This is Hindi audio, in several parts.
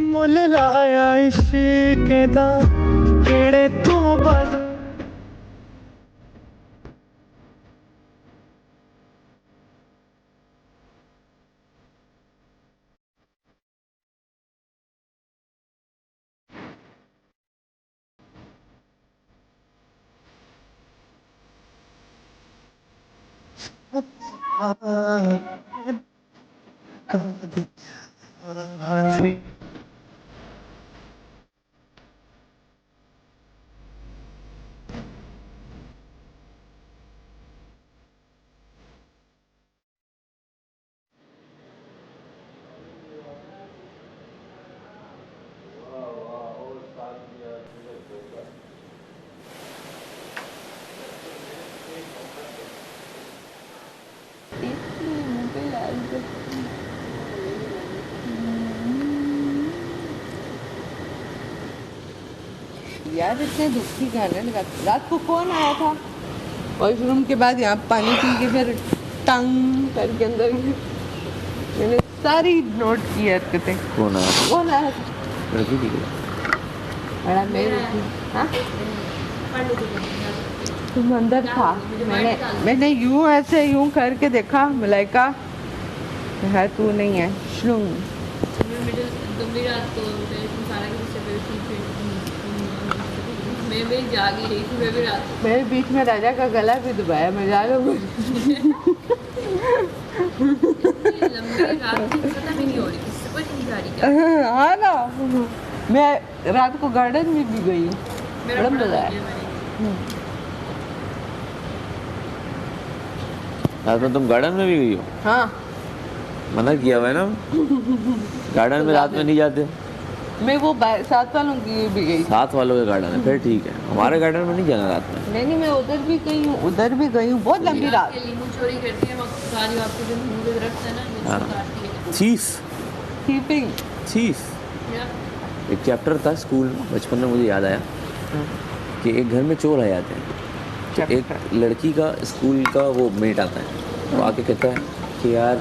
मुल लाया इश्क दा केड़े तू बद यार इतने दुखी गाने रात को कौन आया था वॉशरूम के बाद यहाँ पानी पी के फिर टंग करके अंदर मैंने सारी नोट की हरकतें। कौन आया रखी थी बड़ा मेरे हाँ तुम अंदर था मैंने यूं ऐसे यूं करके देखा मलाइका है तू नहीं है श्लूंग मैं भी जागी रही थी मैं भी रात मेरे बीच में राजा का गला भी दबाया मैं जा रहा लंबी रात थी पता भी नहीं हो रही किससे कुछ नहीं जा रही हाँ ना मैं रात को गार्डन में भी गई हूँ बड़ा मजा आया। रात में तुम गार्डन में भी गई हो? हाँ मना किया हुआ है ना गार्डन में रात में नहीं जाते। मैं वो साथ वालों की भी गई साथ वालों के गार्डन है फिर ठीक है हमारे गार्डन में नहीं जाना रात में। नहीं मैं उधर भी गई हूँ बहुत लंबी रात लीमू चोरी करती है गाड़ी आपके जो मुंह पे रखता है ना काटती है चीज कीपिंग चीज एक चैप्टर था स्कूल में बचपन में मुझे याद आया कि एक घर में चोर आ जाते हैं तो एक लड़की का स्कूल का वो मेट आता है वो आके कहता है कि यार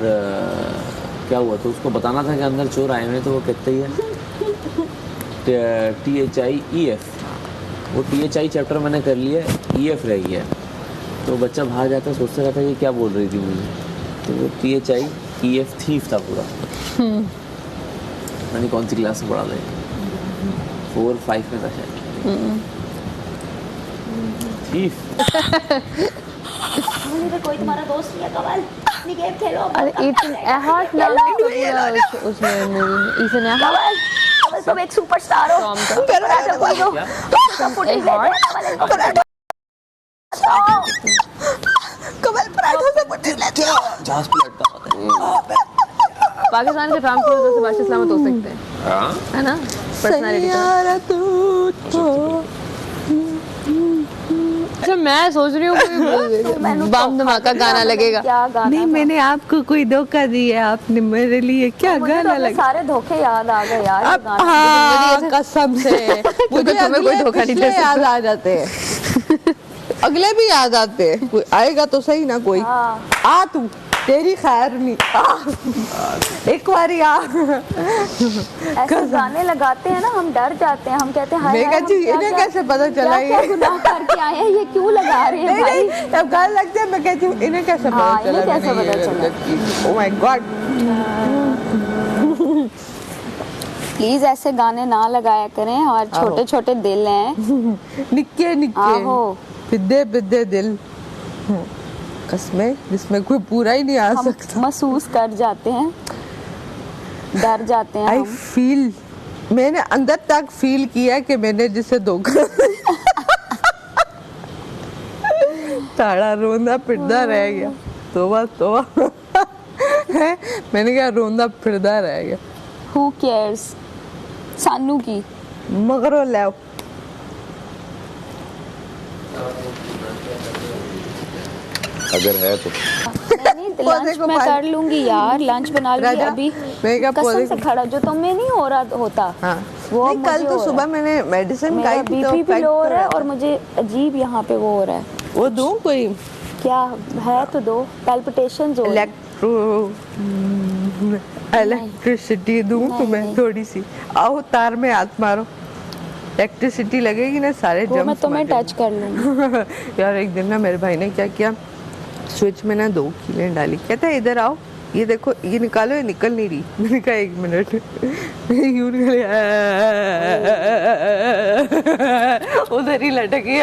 क्या हुआ तो उसको बताना था कि अंदर चोर आए हुए तो वो कहते ही है THIEF वो THI चैप्टर मैंने कर लिया EF रह गया तो बच्चा बाहर जाता सोचता रहता है कि क्या बोल रही थी मुझे तो वो THIEF थीफ था पूरा। मैंने कौन सी क्लास में पढ़ा था 4-5 में था शायद चीफ तो कोई तुम्हारा दोस्त नहीं है कमल, अपनी गेम खेलो। अरे इतन एहार्ट नाम है तो पूरा उसमें मूवी में इतन एहार्ट कमल तुम एक सुपरस्टार हो। टॉम का पराठा कोई दो, सब फुटेज ले Heart? कमल पराठों से फुटेज लेते हो। जहाज पे लटका होता है। पाकिस्तान के टॉम क्रूज से बादशाह सलामत हो सकते हैं, हाँ है ना? पर्सनालिटी अच्छा मैं सोच रही हूँ कोई बम धमाका गाना लगेगा। क्या गाना नहीं था? मैंने आपको कोई धोखा दिया, आपने मेरे लिए क्या मुझे तो गाना अपने लगा? सारे धोखे याद आ गए यार। ये अब गाना हाँ कसम से मुझे तुम्हें कोई धोखा नहीं दे याद आ जाते हैं, अगले भी याद आते हैं। कोई आएगा तो सही ना कोई। हाँ। आ तू तेरी खैर नहीं एक बारी आ। ऐसे गाने लगाते हैं ना हम डर जाते हैं, हम कहते हैं हाय मेघा हाय, जी, हम क्या- इन्हें क्या- कैसे पता चला क्या ये? गुनाह करके आए हैं, ये क्यों लगा रहे हैं नहीं भाई? नहीं तब गाल लगते हैं, मैं कहती हूँ इन्हें कैसे हाँ, पता चला इन्हें कैसे मैंने पता ये चला? हरकत की? Oh my God. प्लीज ऐसे गाने ना लगाया करें, और छोटे छोटे दिल हैं। निक्के निक्के आहो। पिद्दे पिद्दे दिल, कसमें जिसमें कोई पूरा ही नहीं आ हम सकता। महसूस कर जाते हैं, डर जाते हैं आई हम। फील, मैंने अंदर तक फील किया कि मैंने जिसे धोखा ताड़ा रोंदा फिरदा रह गया। तोबा तोबा है, मैंने कहा रोंदा फिरदा रह गया। Who cares? सानू की मगरो लाओ अगर है तो नहीं, पौधे लंच को मैं पानी- कर लूंगी यार, लंच बना लूंगी राजा, अभी। मैं क्या कसम पौधे से को- खड़ा जो तुम्हें नहीं हो रहा होता। हाँ वो नहीं, कल मुझे तो हो सुबह रहा मैंने मेडिसिन मेरा खाई थी तो बीपी भी effect लो हो तो रहा है और मुझे अजीब यहाँ पे वो हो रहा है। वो दूं कोई क्या है तो दो, पैल्पिटेशन हो रही हैं। इलेक्ट्रिसिटी दूं नहीं, तुम्हें नहीं। थोड़ी सी? आओ तार में हाथ मारो, इलेक्ट्रिसिटी लगेगी ना सारे वो मैं जम्स तुम्हें मार टच कर लूंगी। देंगे। यार एक दिन ना मेरे भाई ने क्या किया, स्विच में ना 2 कीलें डाली, कहता है इधर आओ ये देखो ये निकालो, ये निकल नहीं रही। मैंने कहा 1 मिनट यूं निकली, उधर ही लटकी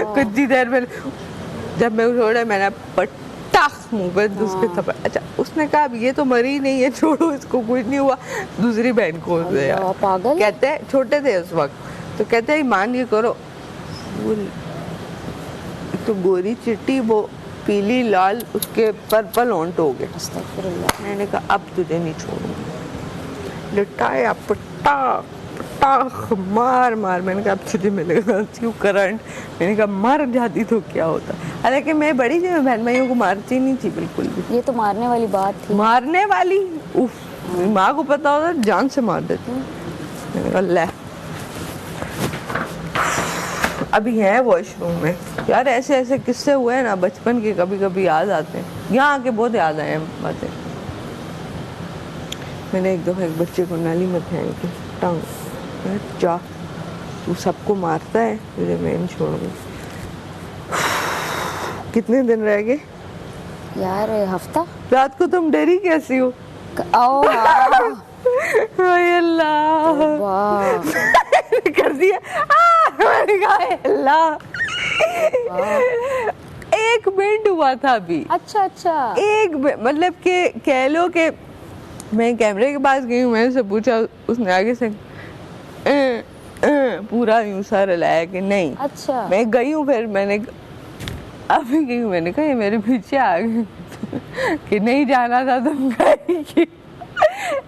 कुछ ही देर में। जब मैं छोड़ा मैंने पटाख मुंह पे दूसरे थप्पड़। अच्छा उसने कहा अब ये तो मरी ही नहीं है, छोड़ो इसको, कुछ नहीं हुआ। दूसरी बहन को दे यार। अल्लाह, पागल। कहते हैं छोटे थे उस वक्त, तो कहते हैं ईमान ये करो, वो तो गोरी चिट्टी वो पीली लाल उसके पर्पल होंठ हो गए। अस्तगफिरुल्लाह। मैंने कहा अब तुझे नहीं छोड़ूंगी। लटाया पटाख पटाख मार मार, मैंने कहा अब तुझे मिलेगा क्यों करंट। मैंने कहा मर जाती तो क्या होता। हालांकि मैं बड़ी थी, मैं बहन भाइयों को मारती नहीं थी बिल्कुल भी। ये तो मारने वाली बात थी। मारने वाली उफ, मेरी माँ को पता होता जान से मार देती। मैंने कहा ले अभी है वॉशरूम में। यार ऐसे ऐसे किस्से हुए हैं ना बचपन के, कभी कभी याद आते हैं। यहाँ आके बहुत याद आए हैं बातें। मैंने एक दफ़ा एक बच्चे को नाली में फेंक के टांग, जा तू सबको मारता है, तुझे मैं नहीं छोड़ूंगी। कितने दिन रह गए यार हफ्ता रात को? तुम डरी कैसी हो? आओ हाय अल्लाह, वाह कर दिया। मैंने कहा हाय अल्लाह। 1 मिनट हुआ था अभी। अच्छा अच्छा। मतलब कि कह लो कि मैं कैमरे के पास गई हूँ, मैंने उससे पूछा, उसने आगे से पूरा यूं सा रलाया कि नहीं। अच्छा मैं गई हूँ, फिर मैंने अभी गई हूँ, मैंने कहा ये मेरे पीछे आ गए कि नहीं जाना था तुम गई।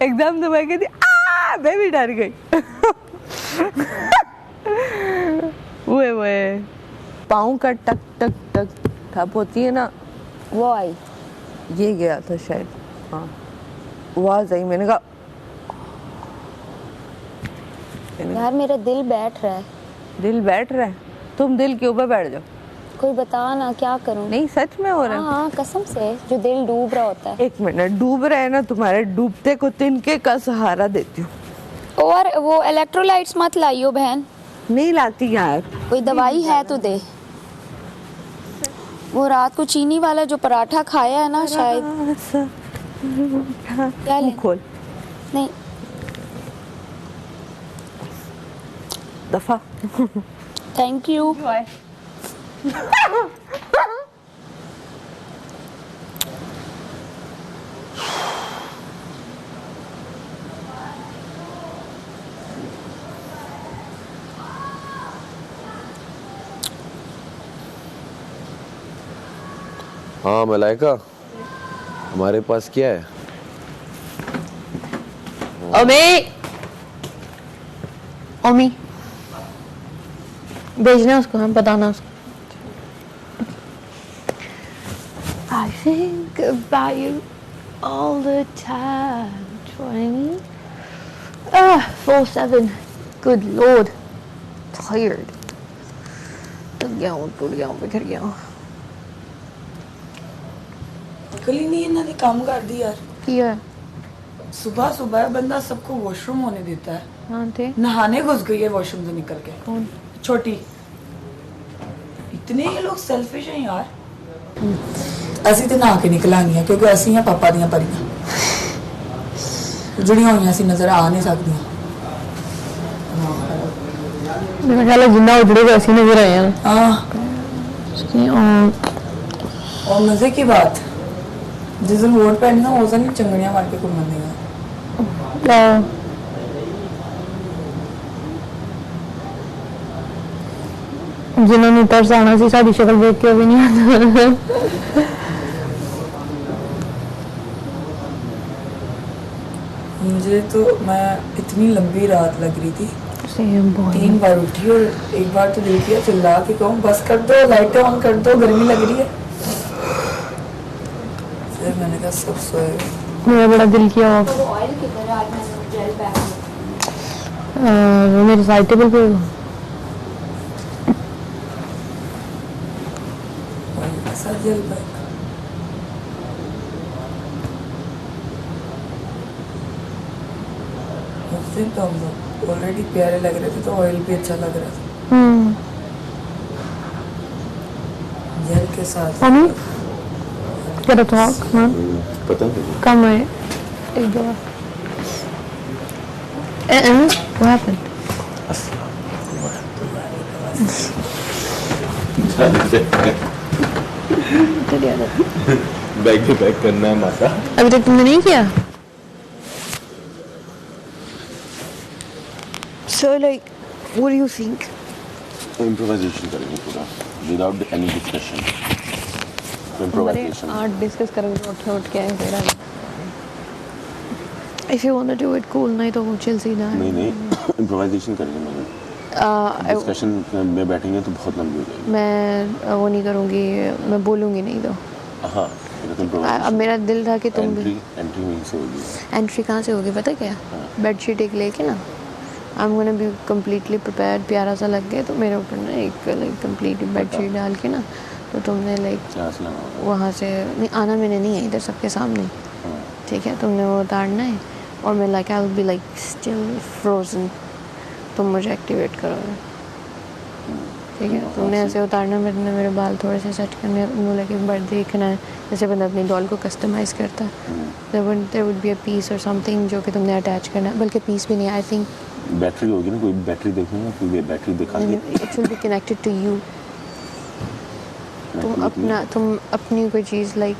एकदम तो मैं कहती मैं भी डर गई। वो पाँव का टक टक टक ठप होती है ना, वो आई। ये गया था शायद। हाँ आवाज आई, मैंने कहा यार मेरा दिल बैठ रहा है। दिल बैठ रहा है? तुम दिल के ऊपर बैठ जाओ। कोई बता ना क्या करूं। नहीं सच में हो रहा है। हाँ कसम से, जो दिल डूब रहा होता है। 1 मिनट, डूब रहे हैं ना, तुम्हारे डूबते को तिनके का सहारा देती हूँ। और वो इलेक्ट्रोलाइट्स मत लाइयो बहन, नहीं लाती यार। कोई दवाई है तो दे। वो रात को चीनी वाला जो पराठा खाया है ना शायद। क्या ले? खोल नहीं दफा। Thank you. हाँ मलाइका, हमारे पास क्या है? ओमी भेजना उसको, हम बताना उसको। I think about you all the time, 20. 4/7. Good Lord. Tired. थक गया हूँ, टूट गया हूँ, बिखर गया हूँ। अकल ही नहीं इन्होंने काम कर दी यार। किया सुबह सुबह बंदा सबको वॉशरूम होने देता है, हाँ थे नहाने घुस गई है वॉशरूम से निकल के। कौन? छोटी। इतने ये लोग सेल्फिश हैं यार। ਅਸੀਂ ਤੇ ਨਹਾ ਕੇ ਨਿਕਲਾਂਗੀਆਂ ਕਿਉਂਕਿ ਅਸੀਂ ਆ ਪਾਪਾ ਦੀਆਂ ਪਰੀਆਂ ਜੁੜੀਆਂ ਹੋਈਆਂ ਅਸੀਂ ਨਜ਼ਰ ਆ ਨਹੀਂ ਸਕਦੀਆਂ। मेरा ख्याल है जिंदा उजड़ेगा ऐसी नजर आए हैं। हाँ उसकी और मजे की बात, जिस दिन वोट पैनी ना उस दिन चंगड़ियां मार के घूमने देगा। जिन्होंने तरस आना सी साड़ी शक्ल देख के भी नहीं आता। मुझे तो मैं इतनी लंबी रात लग रही थी, सेम बॉय 3 बार उठी और एक बार तो दिल किया चिल्ला के कहूँ बस कर दो, लाइटें ऑन कर दो, गर्मी लग रही है। फिर मैंने कहा सब सोए। मेरा बड़ा दिल किया ऑयल किधर है? आज मैंने जेल पैक वो मेरे साइड टेबल पे ऐसा जल बैग उस दिन तो हम लोग ऑलरेडी प्यारे लग रहे थे तो ऑयल भी अच्छा लग रहा था जेल के साथ। Mommy, get a talk, man. पता नहीं। Come right. Take the. What happened? Bag भी पैक करना है माता। अभी तक तुमने नहीं किया? So like, what do you think? Improvisation करेंगे पूरा, without any discussion. Improvisation. Art discuss करेंगे उठ के आए तेरा। If you want to do it cool, नहीं तो चिल सीधा है। नहीं इम्प्रोवाइजेशन करेंगे मगर डिस्कशन में बैठेंगे तो बहुत लंबी हो जाएगी। मैं वो नहीं करूँगी, मैं बोलूँगी नहीं तो। हाँ अब मेरा दिल था कि तुम भी एंट्री वहीं से होगी। एंट्री कहाँ से होगी पता क्या? बेडशीट एक लेके ना, I am gonna be completely prepared, प्यारा सा लग गया तो मेरे ऊपर ना एक लाइक कम्प्लीट बेडशीट डाल के ना, तो तुमने लाइक वहाँ से नहीं आना, मैंने नहीं है इधर सबके सामने, ठीक है? तुमने वो उतारना है और मैं like I will be like still frozen, तुम मुझे एक्टिवेट करोगे, ठीक है? तुमने ऐसे उतारना, मैंने मेरे बाल थोड़े से सेट करने, मुँह लगे बड़ देखना है, जैसे बंदा अपनी डॉल को कस्टमाइज़ करता है। There would be a piece और समथिंग जो कि तुमने अटैच करना है, बल्कि पीस भी नहीं, आई थिंक बैटरी होगी ना, कोई बैटरी देखूंगा, कोई बैटरी दिखाएंगे। It will be connected to you. तुम अपनी कोई चीज़ लाइक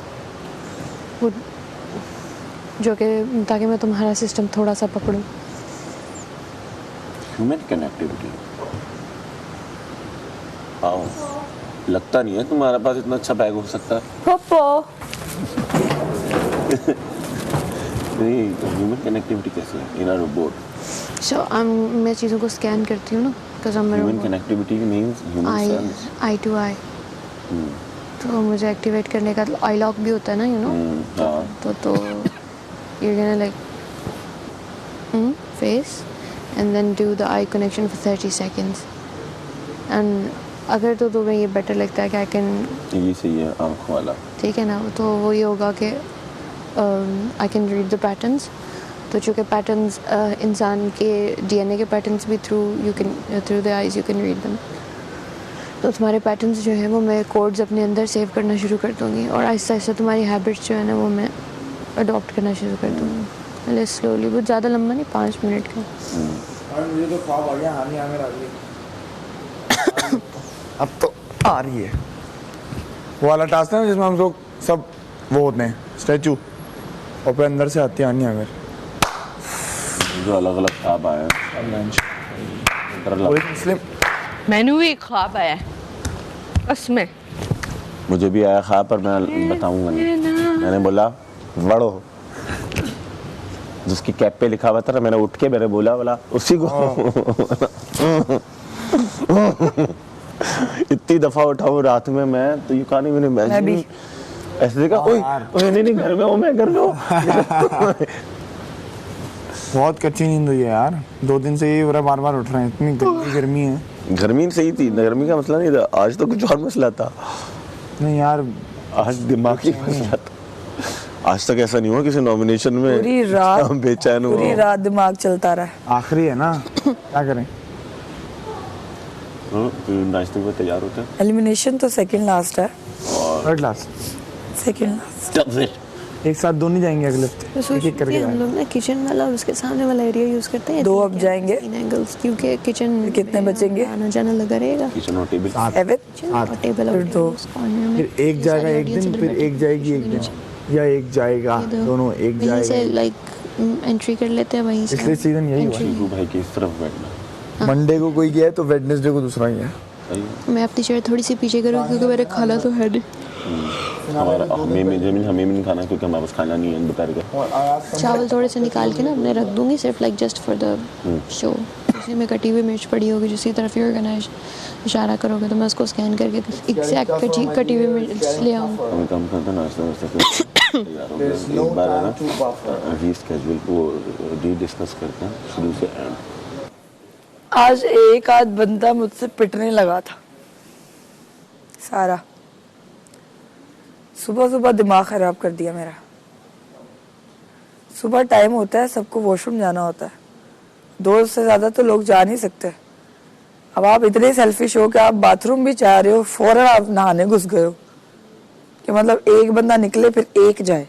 जो कि ताकि मैं तुम्हारा सिस्टम थोड़ा सा पकड़ूं। Human connectivity. आओ, लगता नहीं है तुम्हारे पास इतना अच्छा बैग हो सकता है। पप्पा नहीं, ह्यूमन कनेक्टिविटी कैसे है इन अ रोबोट? सो मैं चीज़ों को स्कैन करती हूँ ना, because I am human connectivity means human sense, eye to eye. तो मुझे एक्टिवेट करने का आई लॉक भी होता है ना, यू नो। तो you're gonna like face and then do the eye connection for 30 seconds, and अगर तो तुम्हें ये बेटर लगता है कि I can, ये सही है आंखों वाला, ठीक है ना, तो वो ये होगा कि I can read the patterns। तो चूँकि पैटर्न्स इंसान के DNA के पैटर्न्स भी through the eyes you can read them, तो तुम्हारे पैटर्न्स जो है वो मैं कोड्स अपने अंदर सेव करना शुरू कर दूँगी, और आहिस्ता आहिस्ता तुम्हारी हैबिट्स जो है ना वो मैं अडॉप्ट करना शुरू कर दूँगी, पहले स्लोली, बहुत ज़्यादा लंबा नहीं, 5 मिनट का। मुझे तो ख्वाब आ गया, हामी हमें राजी। आ रही है। वो वाला टास्क है ना जिसमें हम लोग सब वो होते हैं स्टैचू, और फिर अंदर से आती आनी अगर जो अलग अलग ख्वाब आए डर लगा। मुस्लिम मैंने भी एक ख्वाब आया है उसमें। मुझे भी आया ख्वाब पर मैं बताऊंगा नहीं। मैंने बोला वड़ो, जिसकी कैप पे लिखा हुआ था ना, मैंने उठ के मैंने बोला उसी को इतनी दफा उठाऊं रात में मैं, तो यू कांट इवन इमेजिन। ऐसे देखा ओए नहीं घर में हूं मैं, घर में हूं। बहुत कच्ची नींद हुई है यार, 2 दिन से यही हो रहा है, बार-बार उठ रहे हैं, इतनी गर्मी है। गर्मी सही थी, गर्मी का मसला नहीं था, आज तो कुछ और मसला था। नहीं यार आज दिमागी मसला था। आज तक ऐसा नहीं हुआ किसी नॉमिनेशन में पूरी रात हम बेचैन हुए। पूरी रात दिमाग चलता रहा। आखिरी है ना, क्या करें। नाचने को तैयार होते हैं। एलिमिनेशन तो सेकंड लास्ट है, थर्ड लास्ट, सेकंड लास्ट। एक साथ दोनों जाएंगे अगले हफ्ते, मैं सोच एक-एक करके रही थी हम जाएंगे। लोग ना किचन वाला और उसके सामने वाला एरिया यूज करते हैं। 2 अब जाएंगे, एंगल्स, क्योंकि किचन कितने बचेंगे? आना जाना लगा रहेगा। किचन और टेबल एवित और टेबल और फिर 2, फिर एक जाएगा एक दिन, फिर एक जाएगी एक दिन, या एक जाएगा दोनों, एक वहीं से जाएगा। लाइक एंट्री कर लेते हैं वहीं से। इसलिए सीजन यही हुआ शिबू भाई की इस तरफ बैठना। मंडे को कोई गया है तो वेडनेसडे को दूसरा ही है। मैं अपनी चेयर थोड़ी सी पीछे करूँ क्योंकि मेरे खाना तो है नहीं। हमारा हमें भी नहीं खाना क्योंकि हमारे पास खाना नहीं है दोपहर का। चावल थोड़े से निकाल के ना अपने रख दूंगी, सिर्फ like just for the show. उसी में कटी हुई मिर्च पड़ी होगी, जिसकी तरफ ही ऑर्गेनाइज इशारा करोगे तो मैं उसको स्कैन करके एग्जैक्ट कटी हुई मिर्च ले आऊँगी। हम काम करते नाश्ता वास्ता तैयार हो गया। एक बार है ना रीस्केड्यूल को रीडिस्कस करते हैं शुरू से एंड। आज एक आध बंदा मुझसे पिटने लगा था सारा। सुबह सुबह दिमाग खराब कर दिया मेरा। सुबह टाइम होता है, सबको वॉशरूम जाना होता है, 2 से ज्यादा तो लोग जा नहीं सकते। अब आप इतने सेल्फिश हो कि आप बाथरूम भी चाह रहे हो, फौरन आप नहाने घुस गए हो कि मतलब एक बंदा निकले फिर एक जाए।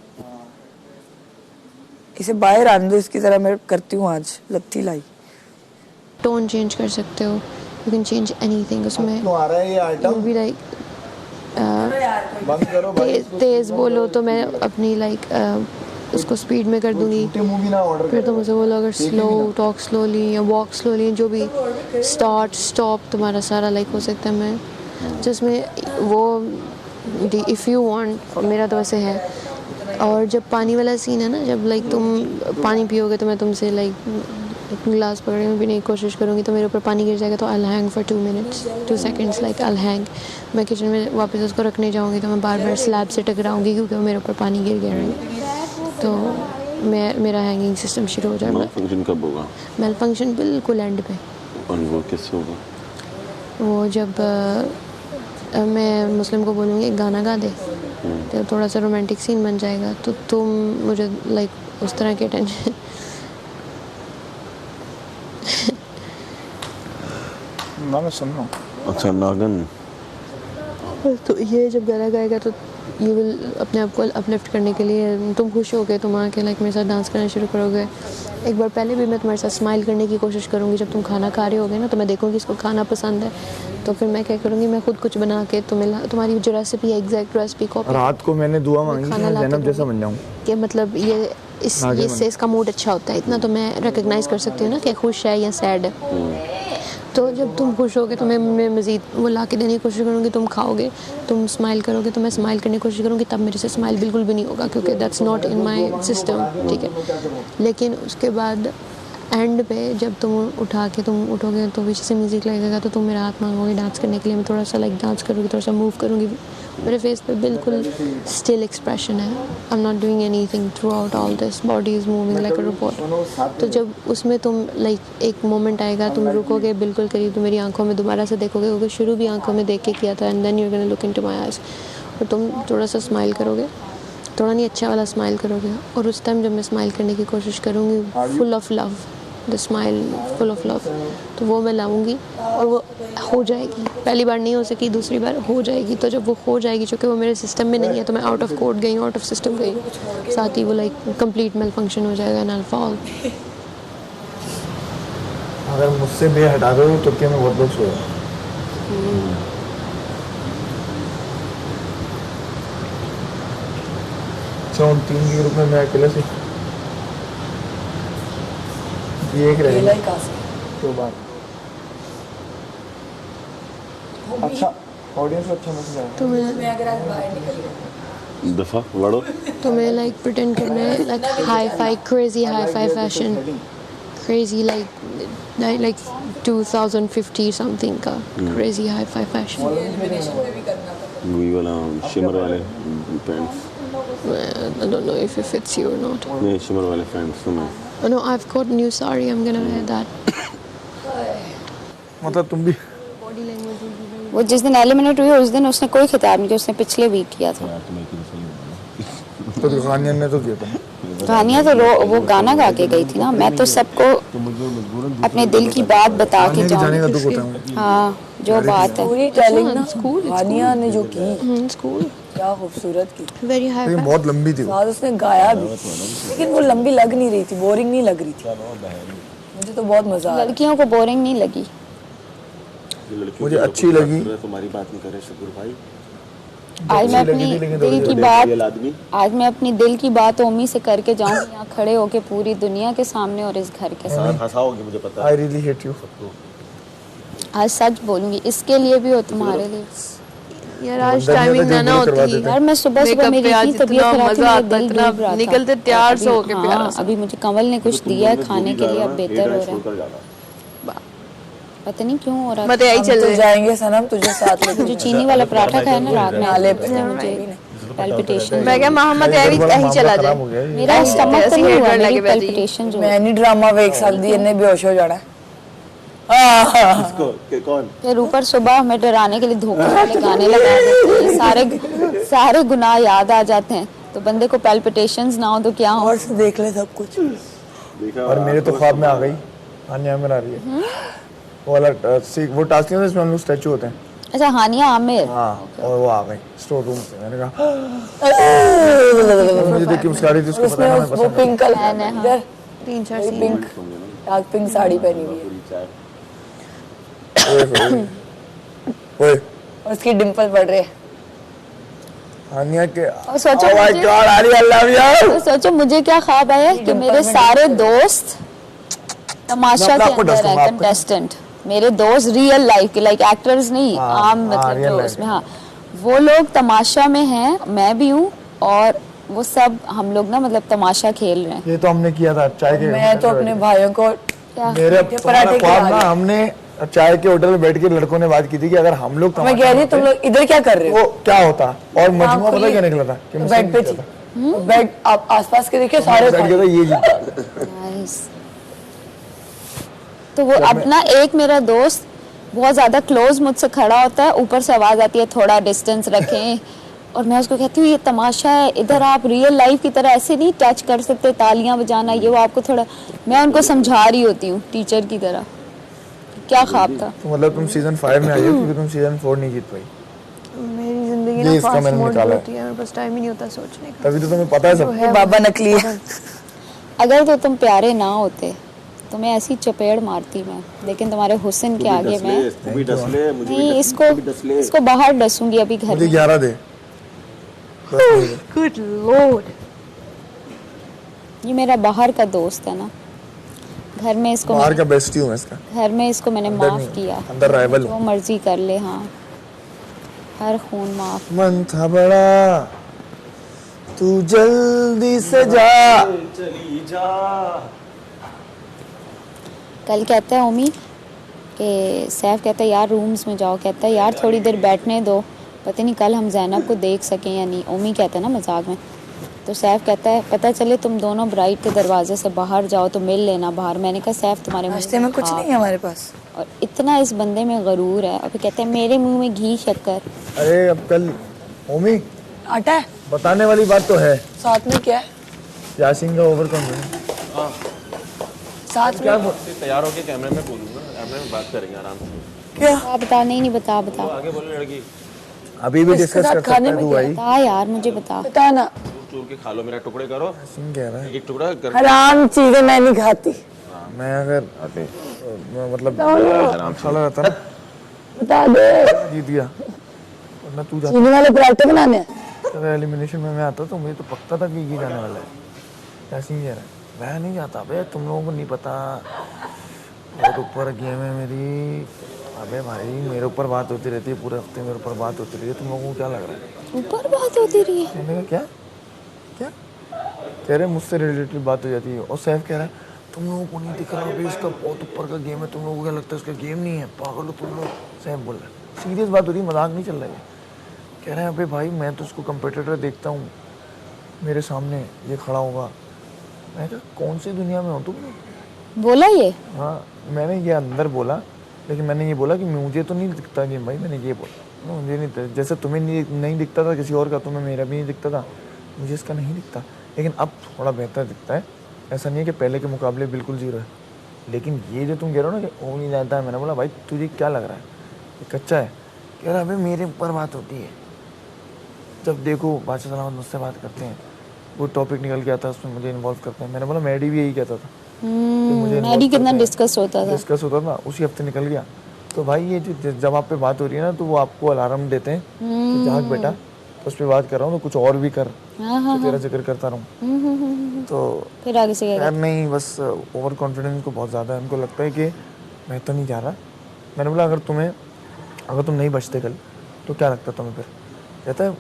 इसे बाहर आने दो, इसकी तरह मैं करती हूँ आज लत्ती लाई। टोन चेंज कर सकते हो, यू कैन चेंज एनीथिंग उसमें। आ रहा है ये आइटम, भी लाइक बंद करो तेज बोलो तो मैं अपनी लाइक उसको स्पीड में कर दूंगी। मूवी ना ऑर्डर फिर तुम मुझे बोलो अगर स्लो टॉक स्लोली या वॉक स्लोली, जो भी स्टार्ट स्टॉप तुम्हारा सारा लाइक हो सकता है। मैं जिसमें वो इफ़ यू वांट, मेरा तो वैसे है। और जब पानी वाला सीन है ना, जब लाइक तुम पानी पियोगे तो मैं तुमसे लाइक ग्लास पकड़ने की नहीं कोशिश करूँगी तो मेरे ऊपर पानी गिर जाएगा, तो I hang for 2 minutes 2 seconds like I hang. मैं किचन में वापस उसको रखने जाऊँगी तो मैं बार बार स्लैब से टकराऊँगी क्योंकि मेरे ऊपर पानी गिर गया है। तो मेरा हैंगिंग सिस्टम शुरू हो जाएगा। फंक्शन कब होगा? मेल फंक्शन बिल्कुल एंड पे। और वो किससे होगा? वो जब मैं मुस्लिम को बोलूँगी एक गाना गा दे तो थोड़ा सा रोमांटिक सीन बन जाएगा, तो तुम मुझे लाइक उस तरह के टेंशन ना मैं सुन रहा हूँ। अच्छा नागन, तो ये जब गाना गाएगा तो यू विल अपने आप को अपलिफ्ट करने के लिए तुम खुश हो गए, तुम आके लाइक मेरे साथ डांस करना शुरू करोगे। एक बार पहले भी मैं तुम्हारे साथ स्माइल करने की कोशिश करूँगी। जब तुम खाना खा रहे होगे ना तो मैं देखूँगी इसको खाना पसंद है, तो फिर मैं क्या करूँगी, मैं खुद कुछ बना के तुम्हारी जो रेसिपी है एग्जैक्ट रेसिपी कॉपी। रात को मैंने दुआ मांगी कि मैं ज़ैनब जैसा बन जाऊँ, कि मतलब इससे इसका मूड अच्छा होता है, इतना तो मैं रिकग्नाइज कर सकती हूँ ना कि खुश है या सैड है। तो जब तुम खुश होगे तो मैं मज़ीद वो ला के देने की कोशिश करूँगी, तुम खाओगे, तुम स्माइल करोगे तो मैं स्माइल करने की कोशिश करूँगी, तब मेरे से स्माइल बिल्कुल भी नहीं होगा क्योंकि that's not in my system, ठीक है। लेकिन उसके बाद एंड पे जब तुम उठोगे तो पीछे से म्यूज़िक लगेगा तो तुम मेरा हाथ मांगोगे डांस करने के लिए। मैं थोड़ा सा लाइक डांस करूँगी, थोड़ा सा मूव करूँगी, मेरे फेस पे बिल्कुल स्टिल एक्सप्रेशन है। I am not doing anything through out all this, body is moving like a robot. तो जब उसमें तुम लाइक एक मोमेंट आएगा, तुम रुकोगे बिल्कुल करीब, तो मेरी आंखों में दोबारा से देखोगे क्योंकि शुरू भी आंखों में देख के किया था, and then you are gonna look into my eyes, और तुम थोड़ा सा स्माइल करोगे, थोड़ा नहीं अच्छा वाला स्माइल करोगे। और उस टाइम जब मैं स्माइल करने की कोशिश करूँगी full of love, the smile full of love, तो वो मैं लाऊंगी और वो हो जाएगी। पहली बार नहीं हो सकी, दूसरी बार हो जाएगी। तो जब वो हो जाएगी, चूँकि वो मेरे सिस्टम में नहीं है तो मैं आउट ऑफ कोड गई, आउट ऑफ सिस्टम गई, साथ ही वो लाइक कंप्लीट मेल फंक्शन हो जाएगा एंड आई विल फॉल। अगर मुझसे बे हटा दो तो क्या मैं बहुत बहुत सोया। अच्छा उन 3 के ग्रुप में मैं अकेले से ये एक रहेगा अकेला ही कहाँ से? तो बात अच्छा ऑडियंस को अच्छा मैसेज आया तुम्हें दफा वड़ो तुम्हें लाइक प्रिटेंड करना है like hi fi crazy hi fi fashion crazy like 2050 something का क्रेजी हाई फाई फैशन वही वाला शिमर वाले pants I don't know if it fits you or not. नहीं शिमर वाले पैंट्स तो मैं Oh no, I've got new sari. I'm gonna wear that. मतलब तुम भी वो जिस दिन एलिमिनेट हुई उस दिन उसने कोई खिताब नहीं किया, उसने पिछले वीक किया था। तो दुकानिया ने तो किया था कहानियाँ तो वो गाना गा के गई थी ना। मैं तो सबको अपने दिल की बात बता के जाने का जाऊँ। दुख होता है हाँ जो बात है पूरी टेलिंग ना हानिया ने जो की School. क्या खूबसूरत की। Very high. लेकिन बहुत लंबी थी वो साथ उसने गाया भी, लेकिन वो लंबी लग नहीं रही थी, बोरिंग नहीं लग रही थी। मुझे तो बहुत मजा आया। लड़कियों को बोरिंग नहीं लगी। मुझे अच्छी लगी। तुम्हारी बात नहीं करे शुक्र भाई आज मैं अपनी दिल की बात ओमी से करके जाऊंगी यहाँ खड़े होके पूरी दुनिया के सामने और इस घर के सामने। हंसाओगे मुझे पता आई रियली हेट यू आज सच बोलूंगी, इसके लिए भी और तुम्हारे लिए। यार आज टाइमिंग ना ना होती। यार मैं सुबह सुबह मेरी इतनी तबीयत खराब थी, मेरा दिल डूब रहा था। निकलते तैयार से होके प्यारा हाँ, अभी मुझे कंवल ने कुछ दिया है खाने के लिए, अब बेहतर हो रहा है। पता नहीं क्यों हो रहा है। मत आई चल तो जाएंगे सनम तुझे साथ लेके। जो चीनी वाला पराठा खाया ना रात में, नाले पे मुझे पैल्पिटेशन। मैं क्या मोहम्मद यही चला जाए। मेरा स्टमक तो नहीं हुआ, मेरी पैल्पिटेशन जो मैं नहीं ड्रामा देख सकती, इन्हें बेहोश हो जाना है। कौन फिर ऊपर सुबह हमें डराने के लिए धोखे वाले गाने लगा देते हैं। सारे गुनाह याद आ जाते हैं, तो बंदे को पैल्पिटेशंस ना हो तो क्या हो। और से देख ले सब कुछ। और मेरे तो ख्वाब में आ गई हानिया में आ रही है वो वाला वो टास्क नहीं जिसमें हम लोग स्टैचू होते हैं। अच्छा हानिया आमिर। हाँ और वो आ गई स्टोर रूम से। मैंने कहा मुझे देख के मुस्कुरा रही थी, उसको पता है वो pink colour 3-4 pink dark pink sari पहनी हुई है ओए और उसकी डिंपल बढ़ रही है। हानिया के और सोचो Oh my मुझे- God, Alia I love you। तो सोचो मुझे क्या ख्वाब आया कि मेरे सारे दोस्त तमाशा मैं के आपको अंदर डसता है हूँ, आपको। कंटेस्टेंट। मेरे दोस्त रियल लाइफ के लाइक एक्टर्स नहीं, आम मतलब real जो life। उसमें हाँ वो लोग तमाशा में हैं, मैं भी हूँ और वो सब हम लोग ना मतलब तमाशा खेल रहे हैं। ये तो हमने किया था चाय के मैं तो अपने भाइयों को मेरे पराठे ख्वाब ना हमने चाय के होटल में बैठ के लड़कों ने बात की थी कि अगर हम लोग मैं कह रही तुम लोग इधर क्या कर रहे हो? वो क्या होता और मजमुआ पता क्या निकला था कि मुझसे बेड पे जीता थी। बेड आप आसपास के देखिए सारे बैठ गया था ये जीता Nice. तो वो अपना एक मेरा दोस्त बहुत ज्यादा क्लोज मुझसे खड़ा होता है, ऊपर से आवाज आती है थोड़ा डिस्टेंस रखें और मैं उसको कहती हूँ ये तमाशा है, इधर आप रियल लाइफ की तरह ऐसे नहीं टच कर सकते, तालियां बजाना ये वो आपको थोड़ा। मैं उनको समझा रही होती हूँ टीचर की तरह। क्या ख्वाब था? तो मतलब तुम सीजन 5 में आई हो क्योंकि तुम सीजन 4 नहीं जीत पाई। मेरी जिंदगी ये ना इसका फास्ट मैंने मोड निकाला है। होती है, मेरे पास टाइम ही नहीं होता सोचने का। तभी तो तुम्हें पता है सब। बाबा नकली है। अगर तो तुम प्यारे ना होते तो मैं ऐसी चपेड़ मारती मैं, लेकिन तुम्हारे हुस्न के आगे मैं नहीं इसको बाहर डसूंगी अभी घर मुझे में। 11 दे। Good Lord. ये मेरा बाहर का दोस्त है ना, घर में इसको बाहर का बेस्टी हूँ मैं इसका। घर में इसको मैंने अंदर माफ नहीं, किया, अंदर राइवल जो मर्जी कर ले। हाँ हर खून माफ। मन था बड़ा तू जल्दी से जा। कल कहता है ओमी कि सैफ कहता है यार रूम्स में जाओ, कहता है यार थोड़ी देर बैठने दो, पता नहीं कल हम जैनब को देख सकें या नहीं। ओमी कहता है ना मजाक में, तो सैफ कहता है पता चले तुम दोनों ब्राइड के दरवाजे से बाहर जाओ तो मिल लेना बाहर। मैंने कहा सैफ तुम्हारे मुंह नाश्ते में कुछ नहीं है हमारे पास। और इतना इस बंदे में गरूर है, अभी कहते हैं मेरे मुंह में घी शक्कर। अरे अब कल ओमी आटा है बताने वाली बात तो है, साथ में क्या है? यासीन का ओवर कम है। साथ में तैयार होके कैमरे में बोलूंगा, कैमरे में बात करेंगे आराम से। क्या? बता नहीं बता बता आगे बोलो लड़की अभी भी इसके डिस्कस साथ कर खाने सकते हैं में तू क्या भाई। बता यार मुझे बता। बता ना। चूर के खा लो, मेरा टुकड़े करो। यासीन कह रहा है एक टुकड़ा कर हराम चीजें मैं नहीं खाती। मैं अगर मतलब साला रहता ना बता दे। जीत गया वरना तू जा। चीनी वाले पराठे बनाने हैं। अगर एलिमिनेशन में मैं आता तो मुझे तो पक्का था कि ये जाने वाला है। यासीन कह रहा है मैं नहीं जाता बे, तुम लोगों को नहीं पता बहुत ऊपर गेम है मेरी। अबे भाई मेरे ऊपर बात होती रहती है, पूरे हफ्ते मेरे ऊपर बात होती रही है, तुम लोगों को क्या लग रहा है? ऊपर बात होती रही है? मैंने कहा क्या क्या कह रहे मुझसे रिलेटेड बात हो जाती है। और सैफ कह रहा है तुम लोगों को नहीं दिख रहा अभी इसका बहुत ऊपर का गेम है, तुम लोगों को क्या लगता है इसका गेम नहीं है, पागल हो तुम लोग। सैफ बोल रहा है सीरियस बात हो रही है, मजाक नहीं चल रहा है। कह रहे हैं अबे भाई मैं तो उसको कंपटीटर देखता हूँ, मेरे सामने ये खड़ा होगा। मैं कहा कौन सी दुनिया में हो तुम? बोला ये? हाँ मैंने ये अंदर बोला, लेकिन मैंने ये बोला कि मुझे तो नहीं दिखता गेम भाई, मैंने ये बोला मुझे नहीं, जैसे तुम्हें नहीं दिखता था किसी और का, तुम्हें मेरा भी नहीं दिखता था, मुझे इसका नहीं दिखता, लेकिन अब थोड़ा बेहतर दिखता है। ऐसा नहीं है कि पहले के मुकाबले बिल्कुल जीरो है, लेकिन ये जो तुम कह रहे हो ना कि वो नहीं जाता है, मैंने बोला भाई तुझे क्या लग रहा है ये कच्चा है? कह रहा भाई मेरे ऊपर बात होती है, जब देखो बादशाह सलामत मुझसे बात करते हैं, वो टॉपिक निकल के आता है उसमें मुझे इन्वॉल्व करते हैं। मैंने बोला मैडी भी यही कहता था मैडी कितना डिस्कस होता था उसी हफ्ते निकल गया। तो भाई ये जो जब आप पे बात हो रही है ना तो वो आपको अलार्म देते हैं कि जाग बेटा, तो उस पर बात कर रहा हूँ तो कुछ और भी कर, तो तेरा जिक्र करता रहूँ। तो फिर आगे से यार नहीं, बस ओवर कॉन्फिडेंस को बहुत ज़्यादा है, उनको लगता है कि मैं तो नहीं जा रहा। मैंने बोला अगर तुम नहीं बचते कल तो क्या लगता तुम्हें? फिर कहता है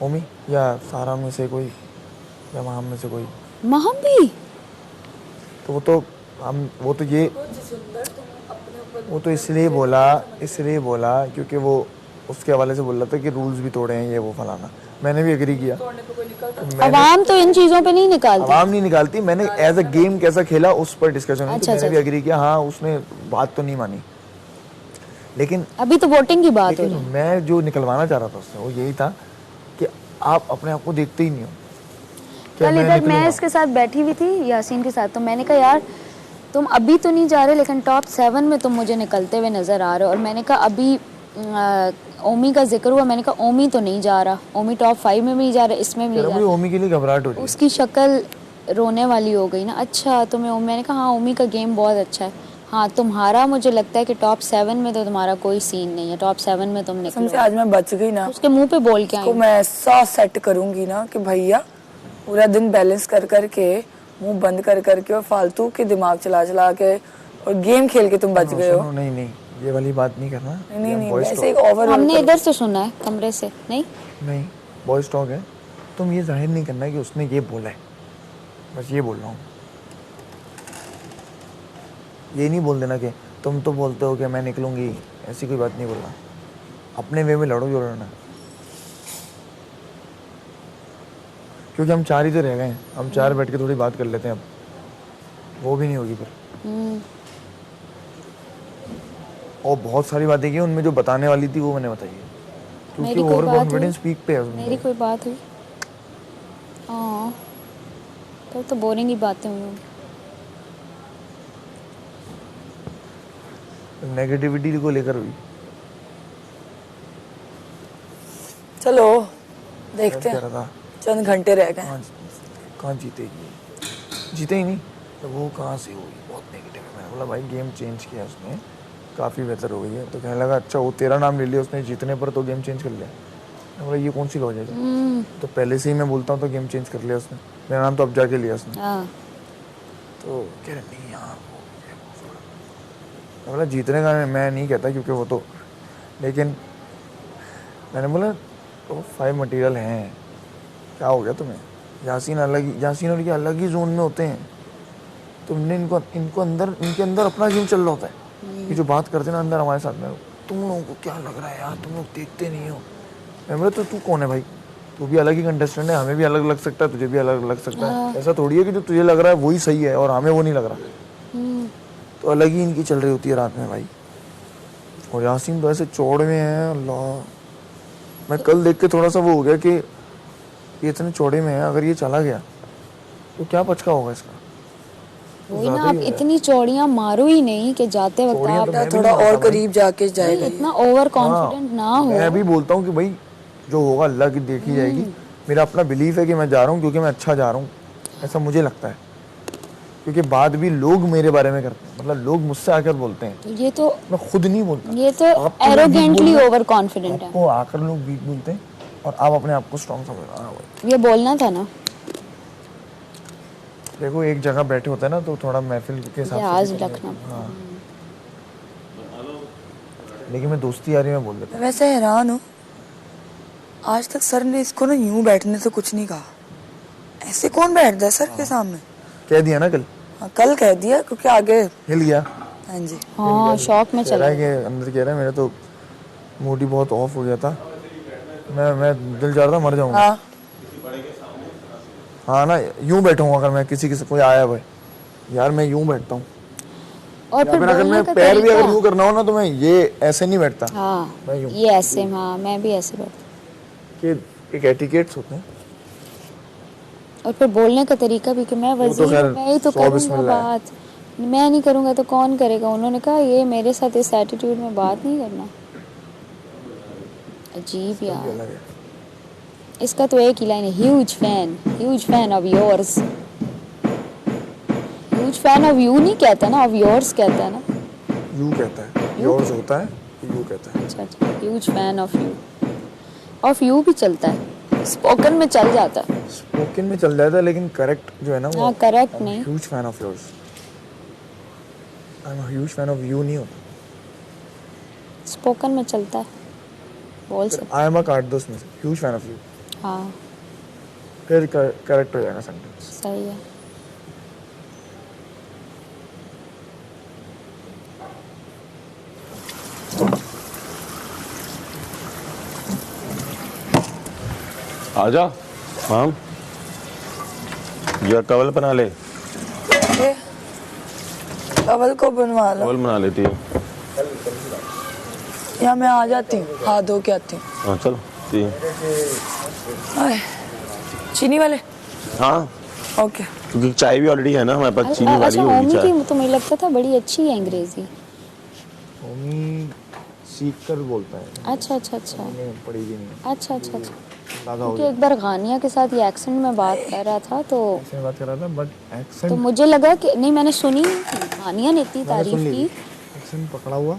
ओमी या सारा में से कोई या महाम में से कोई। महाम भी? तो वो तो इसलिए बोला क्योंकि वो उसके हवाले से बोल रहा था कि रूल्स भी तोड़े हैं ये वो फलाना। मैंने भी एग्री किया। अवाम तो इन चीजों पे नहीं निकालती। मैंने एज अ गेम कैसा खेला उस पर डिस्कशन हुई, तो मैंने भी एग्री किया। हाँ उसने बात तो नहीं मानी, लेकिन अभी तो वोटिंग की बात हो रही है। मैं जो निकलवाना चाह रहा था उससे वो यही था कि आप अपने आप को देखते ही नहीं हो। कल इधर मैं इसके साथ बैठी हुई थी यासीन के साथ, तो मैंने कहा यार तुम अभी तो नहीं जा रहे, लेकिन टॉप 7 में तुम मुझे निकलते हुए नजर आ रहे हो। और मैंने कहा अभी ओमी का जिक्र हुआ, मैंने कहा ओमी तो नहीं जा रहा, ओमी टॉप 5 में भी नहीं जा रहा, इसमें भी नहीं जा रहा। ओमी के लिए घबराहट हो रही है, उसकी शक्ल रोने वाली हो गई ना। अच्छा तुम्हें, मैंने कहा हाँ ओमी का गेम बहुत अच्छा है। हाँ तुम्हारा मुझे लगता है कि टॉप 7 में तो तुम्हारा कोई सीन नहीं है, टॉप 7 में तुम निकलो। आज मैं बच गई ना, उसके मुंह पे बोल के आई। मैं ऐसा सेट करूंगी ना कि भैया पूरा दिन बैलेंस कर करके मुंह बंद कर करके और फालतू के दिमाग चला के और गेम खेल के तुम बच गए हो। नहीं ये वाली बात नहीं करना। नहीं वैसे एक ओवर हमने इधर से सुना है कमरे से। नहीं बॉयज टॉक है। तुम ये जाहिर नहीं करना कि उसने ये बोला है, बस ये बोल रहा हूँ। ये नहीं बोल देना कि तुम तो बोलते हो कि मैं निकलूंगी, ऐसी कोई बात नहीं बोलना। अपने वे में लड़ो जो लड़ना, क्योंकि हम 4 ही तो रह गए हैं। हम 4 बैठ के थोड़ी बात कर लेते हैं, अब वो भी नहीं होगी फिर। और बहुत सारी बातें की, उनमें जो बताने वाली थी वो मैंने बताई है, क्योंकि ओवर कॉन्फिडेंस पीक पे है। मेरी कोई बात हुई? हाँ तो बोरिंग ही बातें हुई। नेगेटिविटी को लेकर हुई। चलो देखते हैं, चंद घंटे रह गए। कहाँ जीतेगी? जीते ही नहीं तो वो कहाँ से हुई? बहुत नेगेटिव है। मैंने बोला भाई गेम चेंज किया उसने, काफ़ी बेहतर हो गई है। तो कहने लगा अच्छा वो तेरा नाम ले लिया उसने जीतने पर तो गेम चेंज कर लिया। मैं बोला ये कौन सी लॉजिक है? तो पहले से ही मैं बोलता हूँ तो गेम चेंज कर लिया उसने, मेरा नाम तो अब जाके लिया उसने। तो कह रहे नहीं यार मैं बोला जीतने का मैं नहीं कहता क्योंकि वो तो, लेकिन मैंने बोला तो 5 मटेरियल हैं, क्या हो गया तुम्हें? यासीन और ये अलग ही जोन में होते हैं। तुमने इनके अंदर अपना गेम चल रहा होता है। ये जो बात करते हैं ना अंदर हमारे साथ में, तुम लोगों को क्या लग रहा है यार, तुम लोग देखते नहीं हो। मैं बोला तो तू कौन है भाई? तू भी अलग ही कंटेस्टेंट है, हमें भी अलग लग सकता है, तुझे भी अलग लग सकता है। ऐसा थोड़ी है कि जो तुझे लग रहा है वही सही है और हमें वो नहीं लग रहा। तो अलग ही इनकी चल रही होती है रात में भाई। और यासीन तो ऐसे चौड़ में है, अल्लाह। मैं कल देख के थोड़ा सा वो हो गया कि ये इतने चौड़े में है, अगर ये चला गया तो क्या पचका होगा इसका? वही ना, आप इतनी चौड़ियां मारो ही नहीं कि जाते वक्त आप थोड़ा और करीब जाके जाएगा। इतना ओवर कॉन्फिडेंट ना हो। मैं भी बोलता हूँ कि भाई जो होगा अल्लाह की देखी जाएगी। मेरा अपना बिलीफ है कि मैं जा रहा हूँ क्योंकि मैं अच्छा जा रहा हूँ, ऐसा मुझे लगता है। क्योंकि बात भी लोग मेरे बारे में करते हैं, मतलब लोग मुझसे आकर बोलते हैं। ये तो मैं खुद नहीं बोलता, ये तो एरोगेंटली ओवर कॉन्फिडेंट है। आपको आकर लोग बीच बोलते हैं और आप अपने आप को स्ट्रॉन्ग समझ रहे हो। ये बोलना था ना, देखो एक जगह बैठे होते हैं ना तो थोड़ा महफिल के हिसाब लिहाज से रखना। हाँ। लेकिन मैं दोस्ती यारी में बोल देता मैं वैसे हैरान हूँ, आज तक सर ने इसको ना यूं बैठने से कुछ नहीं कहा। ऐसे कौन बैठता है सर के सामने? कह दिया ना कल। हाँ, कल कह दिया क्योंकि आगे हिल गया। हाँ जी हाँ शौक में कह चला रहा है कि अंदर कह रहा है मेरा तो मूड ही बहुत ऑफ हो गया था, मैं दिल जा रहा था मर जाऊंगा। हाँ हाँ ना यूं बैठूंगा अगर मैं किसी कोई आया भाई यार मैं यूं बैठता हूँ। और या फिर फिर अगर बोलने मैं का पैर भी तरीका। अगर यूं करना हो ना तो मैं ये ऐसे नहीं बैठता। हाँ मैं यूं ये ऐसे, हाँ मैं भी ऐसे बैठती हूँ। कि एक एटिकेट्स होते हैं। और फिर बोलने का तरीका भी कि मैं वो तो वजीर खैर हूँ, मैं ही तो 100 करूँगा बिस्मिल्लाह है। बात, मैं नहीं करूँगा तो कौन करेगा। उन्होंने कहा ये मेरे साथ इस एटीट्यूड में बात नहीं करना। अजीब यार। अलग है। इसका तो एक ही लाइन है, huge fan of yours. Huge fan of you नहीं कहता ना, ऑफ योर्स कहता है ना। यू कहता है, योर्स होता है, यू कहता है। अच्छा अच्छा, ह्यूज फैन ऑफ यू भी चलता है, स्पोकन में चल जाता है। स्पोकन में चल जाता है लेकिन करेक्ट जो है ना वो हाँ करेक्ट नहीं, huge fan of yours. I am a huge fan of you नहीं होता। स्पोकन में चलता है, बोल सकते। आई एम अ काट दो उसमें से ह्यूज फैन ऑफ यू, हाँ फिर करेक्ट हो जाएगा सेंटेंस। सही है। आजा हाँ या कवल बना ले। ये कवल को बनवा लो कवल बना लेती है। या मैं आ जाती हूँ, हाथ धो के आती हूँ। हाँ चलो ठीक आए, चीनी वाले? हाँ ओके। क्योंकि चाय भी ऑलरेडी है ना हमारे पास, चीनी वाली अच्छा होगी होमी चाय। की तो मुझे लगता था बड़ी अच्छी है अंग्रेजी। होमी सीख कर बोलता है, अच्छा अच्छा अच्छा मैंने पढ़ी भी नहीं। अच्छा अच्छा अच्छा। दादा हो क्योंकि गया एक बार गानिया के साथ ये एक्सेंट में बात कर रहा था तो ऐसे बात कर रहा था बट तो एक्सेंट मुझे लगा कि नहीं, मैंने सुनी गानिया ने इतनी तारीफ की। एक्सेंट पकड़ा हुआ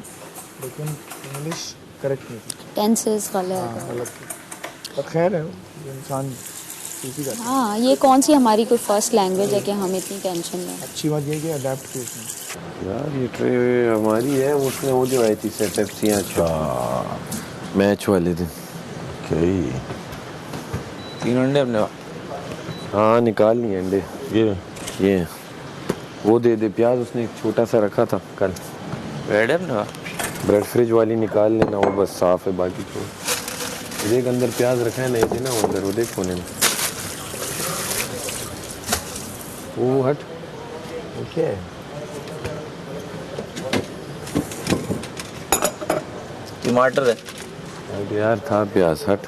लेकिन इंग्लिश करेक्ट नहीं थी। टेंसेस गलत। हाँ गलत थी। पर खैर है ये इंसान सीख ही जाता है। हाँ ये कौन सी हमारी कोई फर्स्ट लैंग्वेज है कि हम इतनी टेंशन में। अच्छी बात ये है कि अडेप्ट की उसने। यार ये ट्रे हमारी है, उसने वो जो आई थी सेटअप थी अच्छा मैच वाले दिन। क्या 3 अंडे अपने हाँ निकाल लिए अंडे। ये वो दे दे प्याज, उसने एक छोटा सा रखा था कल। ब्रेड है अपने ब्रेड फ्रिज वाली निकाल लेना, वो बस साफ है बाकी तो देख अंदर प्याज रखा है नहीं थे ना वो अंदर, वो देख कोने में वो हट वो क्या है। टमाटर है। अरे यार था प्याज, हट।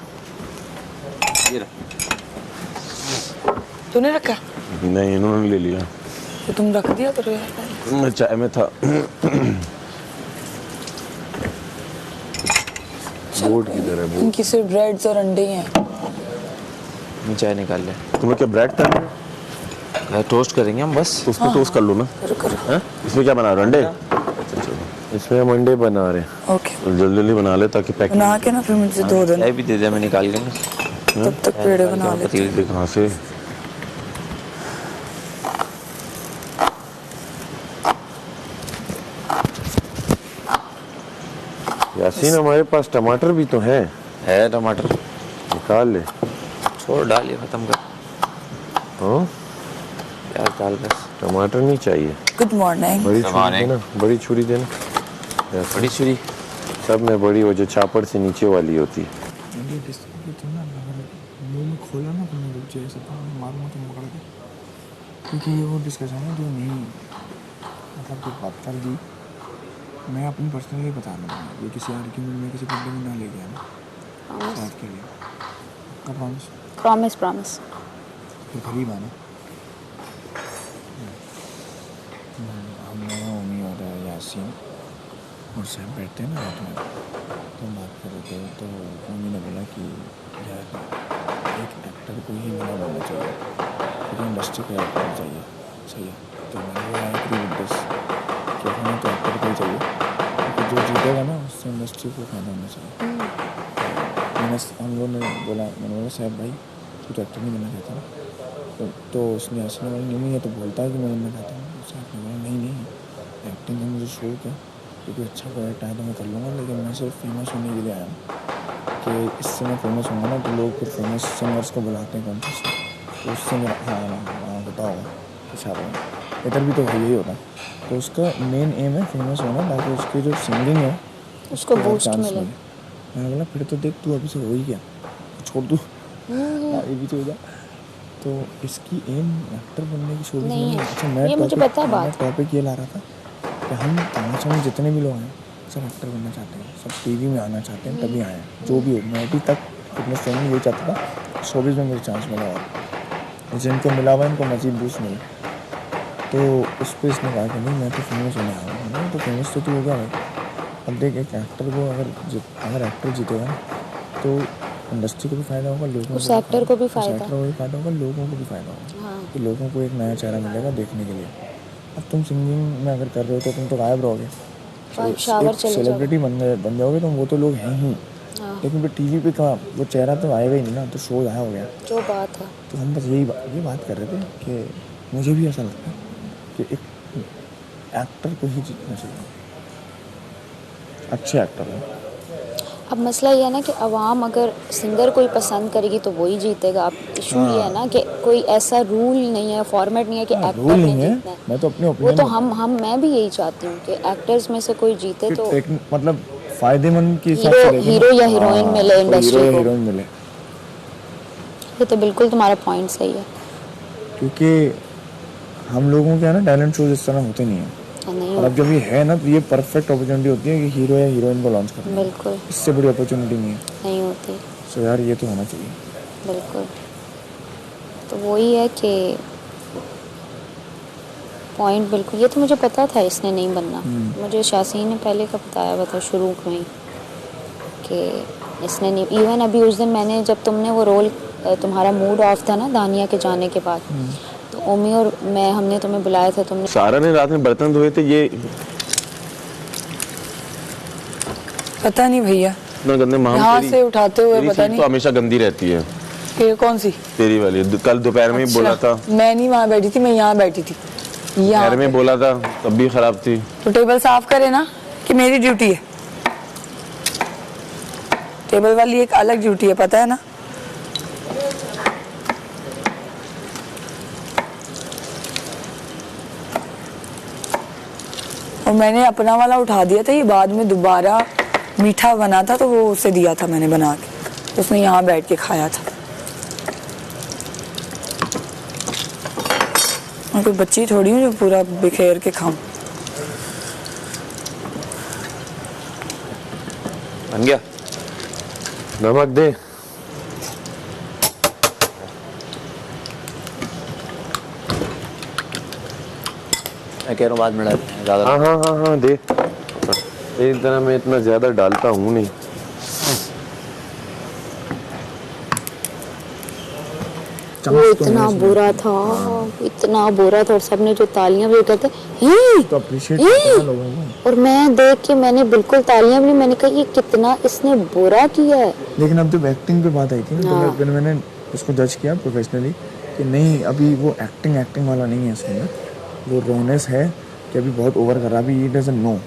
ये रहा। तूने रखा? नहीं इन्होंने ले लिया। तो तुम रख दिया करो यार। मैं चाय में था। बोर्ड किधर है बोर्ड? इनकी सिर्फ ब्रेड्स और अंडे ही हैं। मैं चाय निकाल ले। तुम्हें क्या ब्रेड था? यार टोस्ट करेंगे हम बस। तो उसको टोस्ट कर लो ना। करो करो। हैं? इसमें क्या बना रहे हो, अंडे? अच्छा चलो इसमें हम अंडे बना रहे हैं। ओके तो जल्दी जल्दी बना ले ताकि पैकिंग बना के ना फिर मुझे धो देना, चाय भी दे दे, मैं निकाल के तब तक पेड़े बना लेते। पतीले कहाँ से। यासीन हमारे पास टमाटर भी तो है टमाटर निकाल ले। छोड़ डाल, ये खत्म कर। हाँ प्याज डाल बस। टमाटर नहीं चाहिए। Good morning. बड़ी छुरी morning। देना, बड़ी छुरी देना। बड़ी छुरी सब में बड़ी, वो जो चापड़ से नीचे वाली होती है। मुंह में खोला ना तुमने रुक जाए ऐसे मारूंगा तुम पकड़ के, क्योंकि ये वो डिस्कशन है जो नहीं मतलब कुछ बात कर दी। मैं अपनी पर्सनली बता रहा हूँ, ये किसी आर्ग्यूमेंट में किसी बंदे में ना ले गया ना बात के लिए। का प्रॉमिस प्रॉमिस फिर गरीब आना। हम मम्मी और यासीन और सब बैठते हैं ना रात में तो बात कर रहे थे, तो मम्मी ने बोला कि यार एक एक्टर को ही मिला बोलना चाहिए क्योंकि इंडस्ट्री का एक्टर होना चाहिए। सही है, तो मैंने बोला एग्री विद दिस कि हमें तो एक्टर को ही चाहिए क्योंकि जो जीतेगा ना उससे इंडस्ट्री को फायदा होना चाहिए। हम लोगों ने बोला, मैंने बोला साहब भाई तू तो एक्टर नहीं बनना चाहता ना, तो उसने हंसने वाला नहीं है तो बोलता है कि मैं बनना चाहता हूँ। साहब ने बोला नहीं एक्टिंग का मुझे शौक है, क्योंकि अच्छा प्रोजेक्ट आया तो मैं कर लूँगा, लेकिन मैं सिर्फ फेमस होने के लिए आया हूँ कि इससे मैं फेमस होऊंगा ना तो लोग फिर फेमस सिंगर्स को बुलाते हैं कॉन्टेस्ट में, तो उससे मेरा हाँ होता होगा अच्छा होगा। इधर भी तो यही होता है, तो उसका मेन एम है फेमस होना, ताकि उसकी जो सिंगिंग है उसको बूस्ट मिले। मैंने बोला फिर तो देख तू अभी से हो ही गया, छोड़ तू आगे भी तो हो जा। तो इसकी एम एक्टर बनने की छोड़ नहीं है। अच्छा ये मुझे पता है बात। टॉपिक ये ला रहा था कि हम तमाशा में जितने भी लोग हैं सब एक्टर बनना चाहते हैं, सब टीवी में आना चाहते हैं, तभी आए हैं जो भी हो। मैं अभी तक फिटनेस ट्रेनिंग यही चाहता था, शोबिज़ में मुझे चांस मिला और जिनको मिला हुआ इनको मज़ीद बूस्ट मिले। तो उस पर इसने कहा कि नहीं मैं तो फेमस होने आया हूँ। तो फेमस तो तू हो गया भाई, अब देख एक एक्टर को अगर एक्टर जीतेगा तो इंडस्ट्री को भी फ़ायदा होगा, लोगों को उस एक्टर को भी फ़ायदा होगा, लोगों को भी फ़ायदा होगा कि लोगों को एक नया चेहरा मिलेगा देखने के लिए। अब तुम सिंगिंग में अगर कर रहे हो तो तुम तो गायब रहोगे, सेलिब्रिटी बन जाओगे तुम, वो तो लोग हैं ही, लेकिन फिर टीवी पे कहाँ वो चेहरा तो आएगा ही नहीं ना, तो शो ज़ाया हो गया। जो बात है तो हम बस ये बात कर रहे थे कि मुझे भी ऐसा लगता है कि एक एक्टर को ही जीतना चाहिए, अच्छे एक्टर हैं। अब मसला ये है ना कि अवाम अगर सिंगर कोई पसंद करेगी तो वही जीतेगा। अब इशू ये है ना कि कोई ऐसा रूल नहीं है, फॉर्मेट नहीं है कि एक्टर ने जीतना है। मैं तो अपने वो तो मैं भी यही चाहती हूँ कि एक्टर्स में से कोई जीते तो मतलब फायदेमंद की हीरो या हीरोइन मिले इंडस्ट्री को। हीरोइन मिले, ये तो बिल्कुल तुम्हारा पॉइंट सही है, क्योंकि हम लोगों के है ना टैलेंट शोज इस तरह होते नहीं है। और अब जब ये है ना तो ये परफेक्ट अपॉर्चुनिटी होती है कि हीरो या हीरोइन को लॉन्च करना। बिल्कुल, इससे बड़ी अपॉर्चुनिटी नहीं होती। सो यार ये तो होना चाहिए बिल्कुल। तो वही है कि पॉइंट बिल्कुल, ये तो मुझे पता था इसने नहीं बनना। मुझे शासीन ने पहले का बताया हुआ था शुरू में कि इसने नहीं। इवन अभी उस दिन मैंने जब तुमने वो रोल, तुम्हारा मूड ऑफ था ना दानिया के जाने के बाद, तो ओमी और मैं हमने तुम्हें बुलाया था, तुमने सारा ने रात में बर्तन धोए थे। ये पता नहीं भैया, इतना गंदे यहाँ से उठाते हुए पता नहीं, तो हमेशा गंदी रहती है। ये कौन सी तेरी वाली कल दोपहर में बोला था। मैं नहीं वहाँ बैठी थी, मैं यहाँ बैठी थी। दोपहर में बोला था तब भी खराब थी। तो टेबल साफ करे ना, कि मेरी ड्यूटी है। टेबल वाली एक अलग ड्यूटी है, पता है ना। और मैंने अपना वाला उठा दिया था, ये बाद में दोबारा मीठा बना था तो वो उसे दिया था मैंने बना के, उसने यहाँ बैठ के खाया था। मैं कोई बच्ची थोड़ी हूँ जो पूरा बिखेर के खाऊं। बन गया, नमक दे। मैं कह रहा हूँ बाद में डालते हैं ज़्यादा। हाँ दे। एक तरह मैं इतना ज़्यादा डालता हूँ नहीं। वो इतना बुरा था, और सबने जो तालियां भी करते तो अप्रिशिएट करना लोगों को। और मैं देख के मैंने बिल्कुल तालियां भी, मैंने कहा ये कितना इसने बुरा किया है। लेकिन अब जब एक्टिंग पे बात आई थी ना, तो फिर मैंने उसको जज किया प्रोफेशनली कि नहीं अभी वो एक्टिंग वाला नहीं है इसमें, वो रोनेस है कि अभी बहुत ओवर कर रहा है, अभी ही डजंट नो।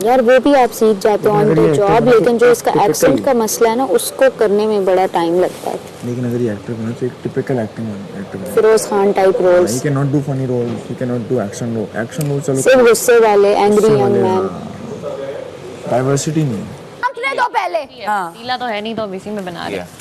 यार वो भी आप सीख जाते हो ऑन द जॉब, लेकिन जो इसका एक्सेंट का मसला है ना उसको करने में बड़ा टाइम लगता है। लेकिन अगर ये एक्टर बना तो एक टिपिकल एक्टर बना, Feroz Khan type roles. He can not do funny roles, he can not do action role चलो सिर्फ गुस्से वाले, एंग्री यंग मैन। डाइवर्सिटी नहीं है। अपने दो पहले पीला तो है नहीं तो इसी में बना रहे।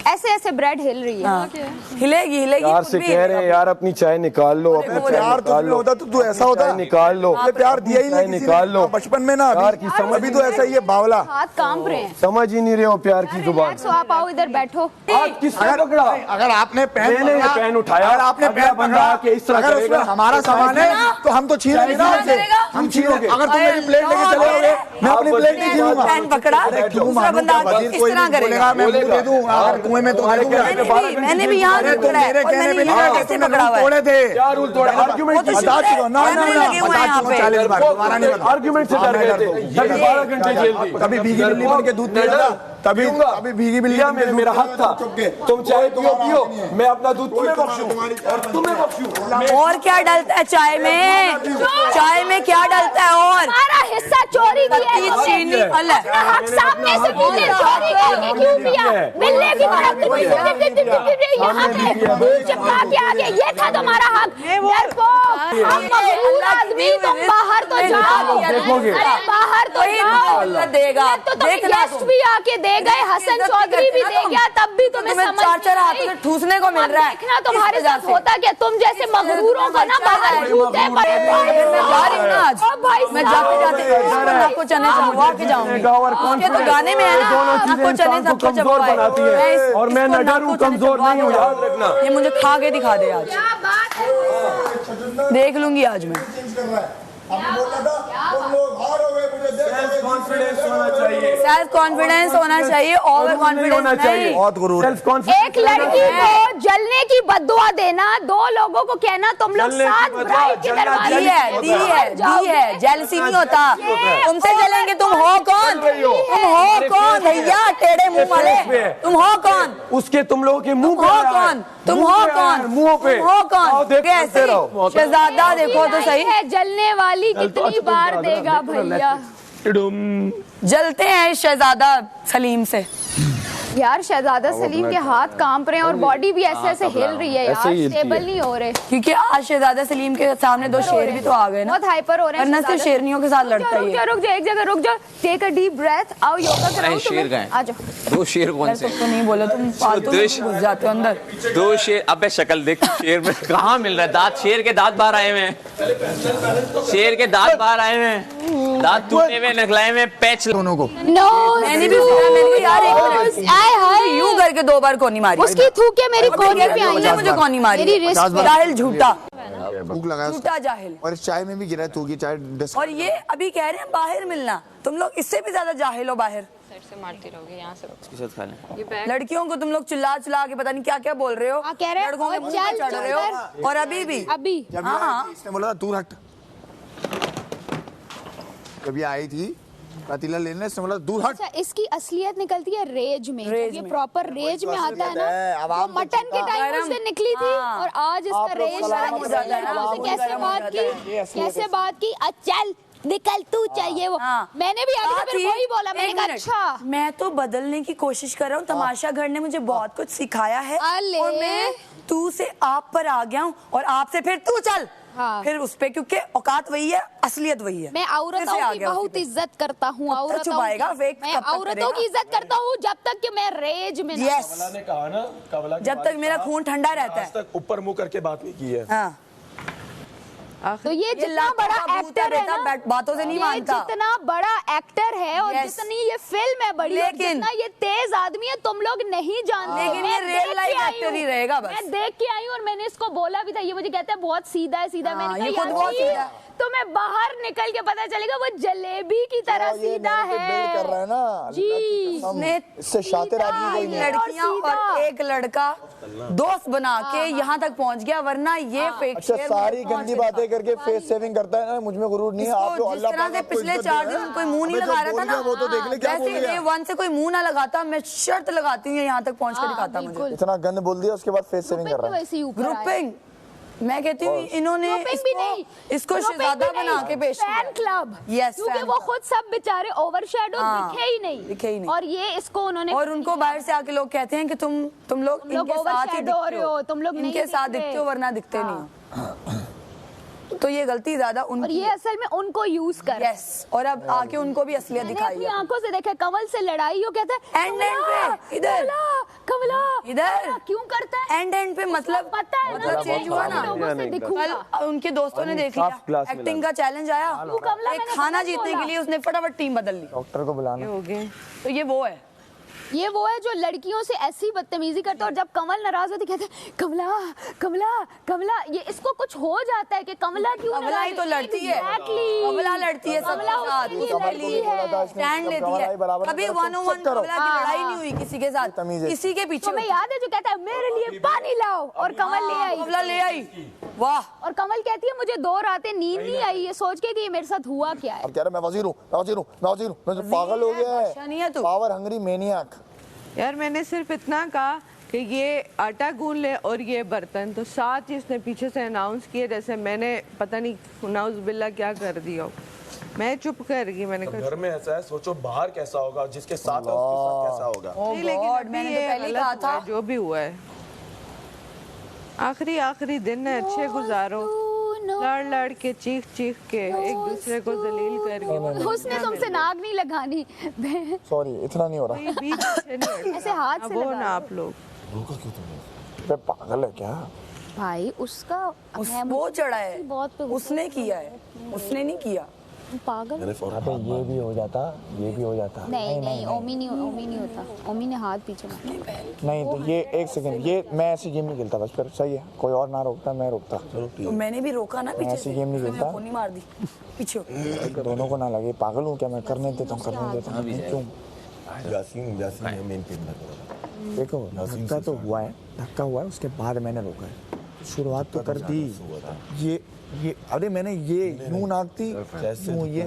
ऐसे ब्रेड हिल रही है। हिलेगी यार से कह रहे हैं यार अपनी चाय निकाल लो, अपनी प्यार तुम्हें होता तो तू ऐसा होता है, निकाल लो। ये प्यार दिया ही नहीं निकाल लो बचपन में ना, अभी तो ऐसा ही है बावला। हाथ कांप रहे हैं, समझ ही नहीं रहे हो प्यार की जुबान। तो आप आओ इधर बैठो। किसने पकड़ा? अगर आपने पेन उठाया, अगर आपने पेन बंदा के इस तरह अगर उसमें हमारा सामान है तो हम तो छीनेंगे ना उनसे, हम छीनेंगे। अगर तुम मेरी प्लेट लेके चले जाओगे मैं अपनी प्लेट नहीं छीनूंगा। पेन पकड़ा, दूसरा बंदा इस तरह करेगा, मैं मुंह दे दूं। अगर कुएं में तो दे दूंगा। मैंने भी यहाँ अरे तुम मेरे कहने पे नहीं कैसे पकड़ा हुआ है? तोड़े थे। क्या रूल तोड़े? आर्गुमेंट बता चुका ना ना ना बता चुका 40 बार दोबारा नहीं बता। आर्गुमेंट से डर गए थे। कभी 12 घंटे जेल दी। कभी भीगी बिल्ली बन के दूध पी रहा था। तभी भीगी बिल्ली मेरा हक था। तुम चाहे पियो, मैं अपना दूध तुम्हें बख्शूं और तुम्हें बख्शूं। और क्या डलता है चाय में? चाय में क्या डलता है? और हमारा हिस्सा चोरी किया है। अपना हक सामने से तुमने चोरी करके क्यों किया? बिल्ली की तरफ यहाँ पे चिपका के आगे, ये था तुम्हारा हक। हम मजबूर आदमी, तुम बाहर तो जाओ, अरे बाहर तो जाओ। देगा तो तुम्हें गेस्ट भी आके दे गए, हसन चौधरी भी दे गया, तब भी तुम्हें समझ 4 हाथों से ठूसने को मिल रहा है। देखना तुम्हारे साथ होता क्या? तुम जैसे मगरूरों को ना बाहर जूते पड़े। मैं जाते जाते आपको चने चबवा के जाऊंगी। उसके तो गाने में है ना, आपको चने सबको चबवाए। और मैं न डरूं, कमजोर नहीं हूं, याद रखना। ये मुझे खा के दिखा दे आज, देख लूंगी आज मैं। सेल्फ कॉन्फिडेंस होना चाहिए, ओवर कॉन्फिडेंस नहीं। बहुत गुरूर। एक लड़की को जलने की बद्दुआ देना, 2 लोगों को कहना तुम लोग साथ ब्राइड के दरवाजे दी है। जेलसी नहीं होता, तुमसे जलेंगे। तुम हो कौन? तुम हो कौन भैया? टेढ़े मुंह वाले, तुम हो कौन? उसके तुम लोगों के मुंह हो कौन? तुम हो कौन? मुंह पे हो कौन? कैसे शहजादा देखो तो सही है। जलने वाली कितनी बार देगा भैया? जलते हैं शहजादा सलीम से। यार शहजादा सलीम के हाथ कांप रहे हैं और बॉडी भी ऐसे ऐसे हिल रही है यार, स्टेबल नहीं हो रहे। क्योंकि आज शहजादा सलीम के सामने 2 शेर भी तो आ गए ना, बहुत हाइपर हो रहे हैं। वरना सिर्फ शेरनियों के साथ लड़ता ही है। रुक जा, एक जगह रुक जा, टेक अ डीप ब्रेथ, आओ योगा कराओ। शेर का है? आ जाओ। 2 शेर कौन से? तो नहीं बोले तुम, फालतू घुस जाते हो अंदर। 2 शेर? अबे शक्ल देख, शेर में कहाँ मिल रहा है दांत? शेर के दांत बाहर आए हुए हैं, शेर के दांत बाहर आए हुए हैं, दांत टूटे हुए, नखलाए हुए, पैच दोनों को। नो मैंने भी सुना, मैंने कहा यार एक मिनट, आए हाय यूं करके 2 बार कोनी मारी। उसकी थूके मेरी कोनी पे आई है। मुझे कोनी मारी। मेरी रिस्ट पे। जाहिल, झूठा, भूख लगा झूठा जाहिल। और इस चाय में भी गिरा है, तू की चाय। और ये अभी कह रहे हैं बाहर मिलना, तुम लोग इससे भी ज्यादा जाहिल हो। बाहर से मारती रहोगे, यहाँ से इसके साथ खा लें। लड़कियों को तुम लोग चिल्ला चिल्ला के पता नहीं क्या क्या बोल रहे हो, कह रहे हैं लड़कों के मुंह पे चढ़ रहे हो। और अभी भी हाँ, इसने बोला दूर हट। जब ये आई थी पतीला लेने, इसने बोला दूर हट। अच्छा, इसकी असलियत निकलती है रेज में। जब ये प्रॉपर रेज में आता है ना, वो मटन के टाइम उससे निकली थी और आज इसका रेज हो जाता है। उससे कैसे बात की, चल निकल तू चाहिए वो। मैंने भी अभी वही बोला, मैंने कहा अच्छा मैं तो बदलने की कोशिश कर रहा हूँ। तमाशा घर ने मुझे बहुत कुछ सिखाया है और मैं तू से आप पर आ गया हूँ और आपसे फिर तू चल। फिर उस पे, क्योंकि औकात वही है, असलियत वही है। मैं औरतों की बहुत इज्जत करता हूँ। मैं औरतों की इज्जत करता हूँ जब तक कि मैं रेज में ना। ने कहा ना, जब तक मेरा खून ठंडा रहता है। तक ऊपर मुंह करके बात नहीं की है। तो ये जितना बड़ा एक्टर है ना, बातों से नहीं मानता। जितना बड़ा एक्टर है और जितनी ये फिल्म है बड़ी, जितना ये तेज आदमी है, तुम लोग नहीं जानते। लेकिन ये रियल लाइफ एक्टर ही रहेगा बस। मैं देख के आई हूँ और मैंने इसको बोला भी था। ये मुझे कहता है बहुत सीधा है, सीधा। मैंने कहा यार तुम्हें बाहर निकल के पता चलेगा वो जलेबी की तरह सीधा है। कर रहा है ना जी, इससे शातिर आदमी कोई नहीं। लड़कियां और एक लड़का दोस्त बना के यहाँ तक पहुँच गया, वरना ये फेक। अच्छा, सारी गंदी बातें करके फेस सेविंग करता है ना, मुझ में गुरूर नहीं है। आप तो जिस तरह से पिछले 4 दिन कोई मुंह नहीं लगा रहा था ना, वो तो देख ले क्या बोल रहा है। 1 से कोई मुंह ना लगाता, मैं शर्त लगाती हूँ यहाँ तक पहुँच कर दिखाता मुझे। इतना गंद बोल दिया, उसके बाद फेस सेविंग कर रहा है। ग्रुपिंग, मैं कहती हूँ इन्होंने इसको शहजादा बना के पेश किया। फैन क्लब, क्योंकि वो खुद सब बेचारे ओवरशैडो दिखे ही नहीं। और ये इसको उन्होंने, और उनको बाहर से आके लोग कहते हैं कि तुम लोग इनके साथ ही दिखते हो, तुम लोग इनके साथ दिखते हो वरना दिखते नहीं। तो ये गलती ज्यादा उनकी, और ये असल में उनको यूज कर। यस, और अब आके उनको भी असलियत दिखाई है। आंखों से देखा, कमल से लड़ाई हो, कहता है एंड पे इधर, कमला इधर क्यों करता है? एंड पे मतलब पता है ना, चेंज हुआ ना। कल उनके दोस्तों ने देख लिया, एक्टिंग का चैलेंज आया, एक खाना जीतने के लिए उसने फटाफट टीम बदल ली। डॉक्टर को बुलाना हो गए। तो ये वो है ये वो है जो लड़कियों से ऐसी बदतमीजी करता है, और जब कमल नाराज होती कहते हैं कमला कमला कमला, ये इसको कुछ हो जाता है कि कमला क्यों कमला ही तो लड़ती है, कमला लड़ती है सबके साथ, स्टैंड लेती है, कभी 1-on-1 कमला की लड़ाई नहीं हुई किसी के साथ, किसी के पीछे। तुम्हें याद है जो कहता है मेरे लिए पानी लाओ, और कमल ले आई, कमला ले आई, वाह। और कमल कहती है मुझे 2 रातें नींद नहीं आई, ये सोच के कि ये मेरे साथ हुआ क्या है। अब कह रहा मैं वजीर हूँ, मैं वजीर हूँ, मैं वजीर हूँ, मैं तो पागल हो गया है, पावर हंग्री मेनियाक। यार मैंने सिर्फ इतना कहा कि ये आटा गूंद ले और ये बर्तन, तो साथ ही इसने पीछे से अनाउंस किया जैसे मैंने पता नहीं नाउज़ुबिल्लाह क्या कर दिया हो। मैं चुप कर गई, मैंने कहा घर में ऐसा है, सोचो बाहर कैसा होगा, जिसके साथ है उसके साथ कैसा होगा। नहीं, लेकिन मैंने तो पहले कहा था जो भी हुआ है, आखिरी दिन है, अच्छे गुजारो, लड़ लड़ के चीख चीख के एक दूसरे को जलील करके। उसने तुमसे नाक नहीं लगानी, सॉरी इतना नहीं हो रहा, ऐसे हाथ से वो ना आप लोग रोका क्यों तुमने? पागल है क्या भाई? उसका वो चढ़ा है, बहुत उसने किया है, उसने नहीं किया, पागल। ये भी हो जाता, ये भी हो जाता। नहीं ओमी नहीं होता, ओमी ने हाथ पीछे नहीं तो ये एक सेकंड, ये मैं ऐसी गेम नहीं खेलता, बस फिर सही है, कोई और ना रोकता मैं रोकता। तो मैंने भी रोका ना पीछे ऐसी गेम नहीं खेलता, नहीं मार दी पीछे। दोनों को ना लगे पागल हूँ क्या मैं, करने देता हूँ क्यों? यासीन मेन देखो धक्का तो हुआ है, धक्का हुआ है, उसके बाद मैंने रोका है, शुरुआत तो कर दी। ये अरे मैंने ये यूं नाकती यूं ये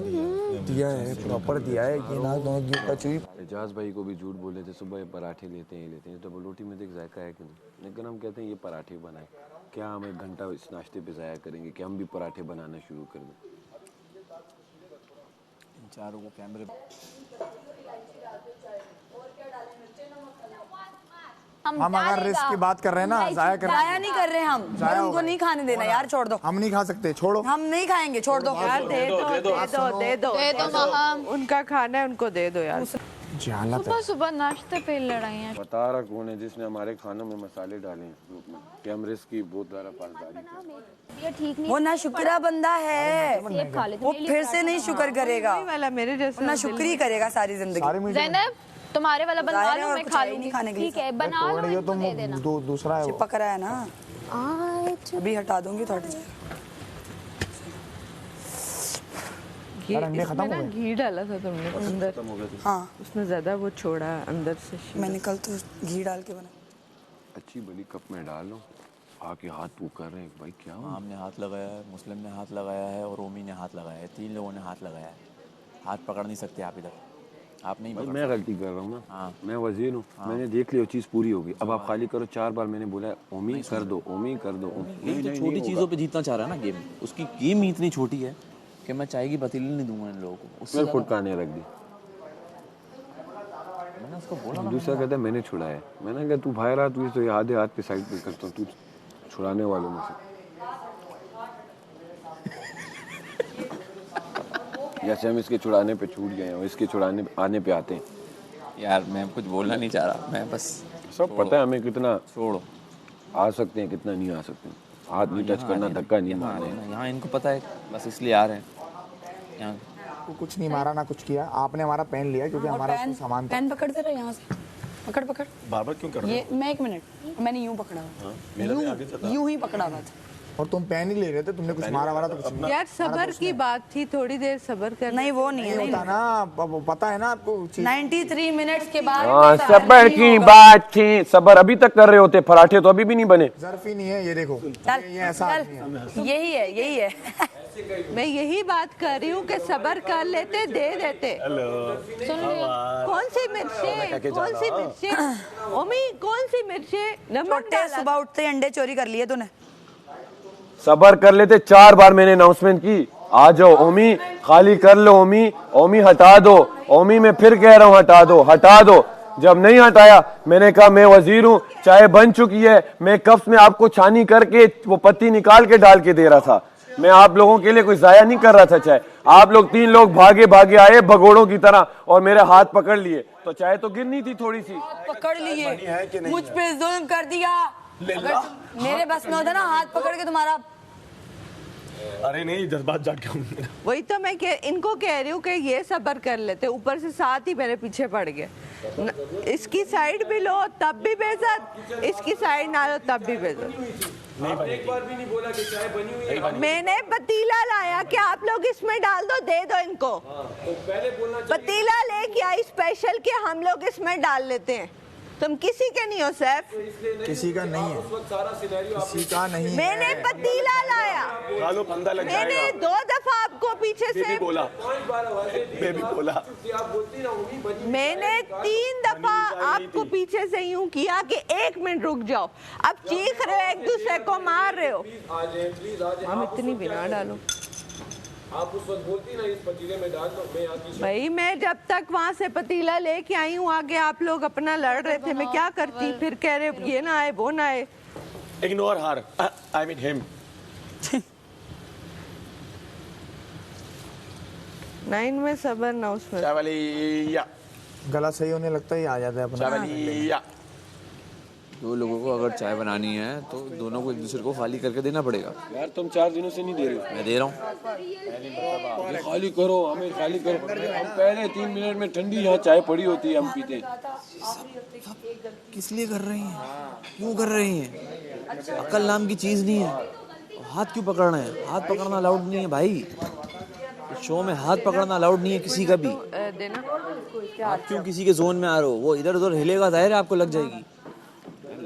दिया है, प्रॉपर दिया है, ये नाक दोनों की ऊपर चुई। एजाज भाई को भी झूठ बोले थे, सुबह पराठे लेते हैं डबल रोटी में देख जायका है कि नहीं, लेकिन हम कहते हैं ये पराठे बनाए, क्या हम 1 घंटा इस नाश्ते पे ज़ाया करेंगे कि हम भी पराठे बनाना शुरू कर दें। इन चारों को कैमरे हम अगर रिस्क की बात कर रहे हैं ना, जाया नहीं कर रहे हम, उनको नहीं खाने देना यार, छोड़ दो। हम नहीं खा सकते, छोड़ो, हम नहीं खाएंगे, छोड़ दो यार। दे दो उनका खाना है, उनको दे दो यार। सुबह नाश्ते पे लड़ाइयाँ। बता रहा कौन है जिसने हमारे खानों में मसाले डाले हैं ग्रुप में, कि हम रिस्क की बहुत ज़्यादा पासदारी। ठीक नहीं, वो ना शुक्रा बंदा है, वो फिर से नहीं शुक्र करेगा, मेरे जैसा ना शुक्र करेगा सारी जिंदगी। ज़ैनब तुम्हारे वाला बनवा लो, मैं खा लूंगी, खाने के लिए ठीक है बना लो, इनको दे देना। दूसरा है पक रहा है ना, अभी हटा दूंगी थोड़ी देर। इसमें घी डाला था तुमने अंदर, हाँ उसने ज्यादा वो छोड़ा अंदर से। मैंने कल तो घी डाल के बनाया। अच्छी बड़ी कप में डाल लो, आके हाथ फूक कर रहे हैं भाई, क्या हमने हाथ लगाया है, मुस्लिम ने हाथ लगाया है और ओमी ने हाथ लगाया है, 3 लोगों ने हाथ लगाया है। हाथ पकड़ नहीं सकते आप इधर, आप नहीं भाई, मैं गलती कर रहा हूँ ना। हाँ। मैं वजीर हूँ, मैंने देख लिया चीज़ पूरी होगी, अब आप खाली करो। 4 बार मैंने बोला ओमी कर दो, ओमी कर दो। ये तो छोटी चीज़ों पे जीतना चाह रहा है ना गेम, उसकी गेम ही इतनी छोटी है कि मैं चाय की पतीली नहीं दूंगा इन लोगों को। उससे फुटकाने रख दी, मैंने उसको बोला। दूसरा कहता है मैंने छुड़ाया, मैंने कहा तू भाई रहा, तू तो आधे हाथ पे साइड पे करता हूँ, तू छुड़ाने वालों में से। जैसे हम इसके छुड़ाने पे छूट गए हैं, इसके छुड़ाने आने पे आते हैं। यार मैं कुछ बोलना नहीं चाह रहा, मैं बस सब पता है हमें कितना छोड़ो आ सकते हैं, कितना नहीं आ सकते हैं। हाथ नहीं टच करना, धक्का नहीं मारना। यहाँ इनको पता है, बस इसलिए आ रहे हैं यहाँ। कुछ नहीं मारा ना कुछ किया, आपने हमारा पेन लिया क्योंकि हमारा सामान था। पेन पकड़ते रहे यहाँ से, पकड़ बार-बार क्यों कर रहे हो? ये मैं 1 मिनट, मैंने यूं पकड़ा हुआ, यूं ही पकड़ा हुआ था। और तुम पेन ही ले रहे थे, तुमने कुछ मारा वारा तो कुछ नहीं। यार सबर की बात थी, थोड़ी देर सबर कर। नहीं वो नहीं है, होता ना, पता है ना आपको। 93 मिनट्स के बाद सबर की बात थी, सबर अभी तक कर रहे होते, पराठे तो अभी भी नहीं बने। ज़र्फ ही नहीं है, ये देखो ये ऐसा यही है मैं यही बात कर रही हूँ कि सबर कर लेते, दे देते। कौन सी मिर्चें, कौन सी मिर्चें ओमी, कौन सी मिर्चें? नमक डाला। सुबह उठते अंडे चोरी कर लिए तूने। सबर कर लेते, 4 बार मैंने अनाउंसमेंट की, आ जाओ ओमी, खाली कर लो ओमी, ओमी हटा दो, ओमी मैं फिर कह रहा हूँ हटा दो, हटा दो। जब नहीं हटाया मैंने कहा मैं वजीर हूँ, चाय बन चुकी है, मैं कप्स में आपको छानी करके वो पत्ती निकाल के डाल के दे रहा था, मैं आप लोगों के लिए कोई जाया नहीं कर रहा था चाय। आप लोग 3 लोग भागे भागे आए भगोड़ों की तरह और मेरे हाथ पकड़ लिए, तो चाय तो गिरनी थी थोड़ी सी। पकड़ लिए, मुझ पे जुल्म कर दिया। अगर मेरे बस में होता ना हाथ पकड़ के तुम्हारा अरे नहीं जज्बात जाग गया हूँ। वही तो मैं इनको कह रही हूँ कि ये सब्र कर लेते, ऊपर से साथ ही मेरे पीछे पड़ गए। इसकी साइड भी लो तब भी बेइज्जत, इसकी साइड ना लो तब भी बेइज्जत। एक बार भी नहीं बोला कि चाय बनी हुई है। मैंने पतीला लाया कि आप लोग इसमें डाल दो, दे दो इनको। तो पहले बोलना पतीला लेके आई स्पेशल के हम लोग इसमें डाल लेते हैं। तुम किसी के नहीं हो सैफ। किसी का नहीं है, किसी का नहीं है। मैंने पतीला लाया, खालो फंदा लग मैंने जाएगा। 2 दफा आपको पीछे से बोला, बेबी बोला। आप बोलती ना उम्मी बनी। मैंने 3 दफा आपको पीछे से यूं किया कि 1 मिनट रुक जाओ। अब चीख रहे हो, एक दूसरे को मार रहे हो। प्लीज आ जाए। हम इतनी बिना डालो। आप उस वक्त बोलती ना इस पतीले में डाल दो, मैं आती। भाई मैं जब तक वहाँ से पतीला लेके आई हूँ, आगे आप लोग अपना लड़ रहे थे, मैं क्या करती? फिर कह रहे ये ना आए वो ना आए। Ignore her, I mean him. 9 में सबर ना उसमें। चावलिया गला सही होने लगता ही आ जाता है अपना। चावलिया। 2 लोगों को अगर चाय बनानी है तो दोनों को एक दूसरे को खाली करके देना पड़ेगा। यार तुम 4 दिनों से नहीं दे रहे हो। मैं दे रहा हूँ। ये खाली करो, हमें खाली करो। हम पहले 3 मिनट में ठंडी यहाँ चाय पड़ी होती है, हम पीते हैं। किस लिए कर रही हैं? क्यों कर रही हैं? अकल नाम की चीज़ नहीं है। हाथ क्यों पकड़ना है? हाथ पकड़ना अलाउड नहीं है भाई। शो में हाथ पकड़ना अलाउड नहीं है किसी का भी। आप क्यों किसी के जोन में आ रहे हो? वो इधर उधर हिलेगा, जाहिर है आपको लग जाएगी।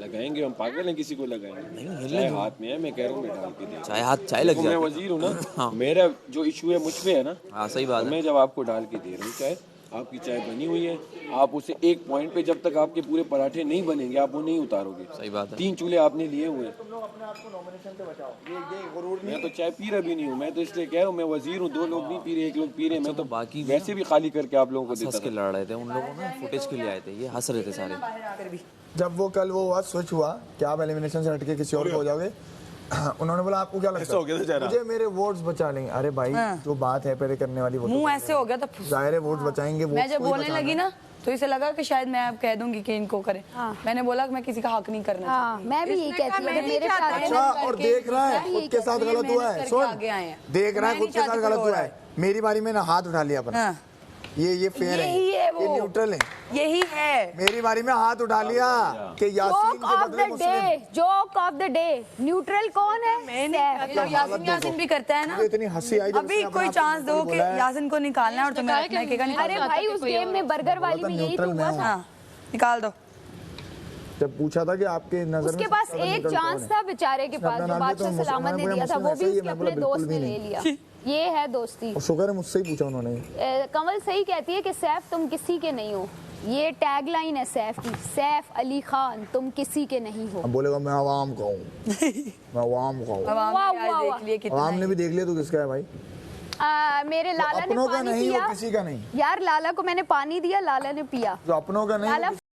लगाएंगे, हम पागल हैं किसी को लगाएंगे? नहीं, चाय हाथ में है, मैं कह रहा हूँ मैं डाल के दे। चाय हाथ चाय लग मैं जाती है। वजीर हूँ ना। हाँ। मेरा जो इशू है मुझ पे है ना। हाँ सही बात है। मैं जब आपको डाल के दे रहा हूँ चाय, आपकी चाय बनी हुई है, आप उसे एक पॉइंट पे जब तक आपके पूरे पराठे नहीं बनेंगे आप वो नहीं उतारोगे। सही बात है। 3 चूल्हे आपने लिए हुए हैं। मैं तो चाय पी रहा भी नहीं हूँ, मैं तो इसलिए कह रहा हूँ मैं वजीर हूँ। 2 लोग नहीं पी रहे, 1 लोग पी रहे, मैं तो बाकी वैसे भी खाली करके आप लोगों को देता हंस के लड़ रहे थे। उन लोगों ने फुटेज के लिए आए थे, ये हंस रहे थे सारे। जब वो कल वो हुआ स्विच हुआ कि आप एलिमिनेशन से हटके किसी और को हो जाओगे, उन्होंने बोला आपको क्या लगता है मुझे मेरे वोट्स बचा लेंगे। अरे भाई जो बात है पहले करने वाली, वो मुंह ऐसे हो गया था, जाहिर है वोट्स बचाएंगे। मैं जब बोलने लगी ना तो इसे लगा कि शायद मैं अब कह दूंगी कि इनको करें। मैंने बोला कि मैं किसी का हक नहीं करना। मैं भी यही कहती हूँ, मेरे अच्छा और देख रहा है खुद के साथ गलत हुआ है। सुन, देख रहा है खुद के साथ गलत हुआ है। मेरी बारी में ना हाथ उठा लिया अपना, ये फेयर है, ये न्यूट्रल है, यही है। मेरी बारी में हाथ उठा लिया कि यासीन के बदले Muslim. Joke of the day, neutral कौन है? यासीन भी करता है ना। इतनी हंसी आई अभी कोई चांस दो कि यासीन को निकालना है और तुम्हें अरे भाई उस गेम में बर्गर वाली में यही तो हुआ था। निकाल दो। जब पूछा था कि आपके नजर उसके पास एक चांस था बेचारे के पास, जो बादशाह सलामत ने दिया था, वो भी उसके अपने दोस्त ने ले लिया। ये है दोस्ती। और शुक्र है मुझसे ही पूछा उन्होंने। कमल सही कहती है कि सैफ तुम किसी के नहीं हो। ये टैगलाइन है सैफ की, सैफ अली खान तुम किसी के नहीं हो। अब बोलेगा मैं अवाम का हूँ, मैं अवाम का हूँ। अवाम ने भी देख लिया तो किसका है भाई? मेरे लाला ने अपनों का पानी नहीं पिया। हो किसी का नहीं। यार लाला को मैंने पानी दिया, लाला ने पिया। जो अपनों का नहीं लाला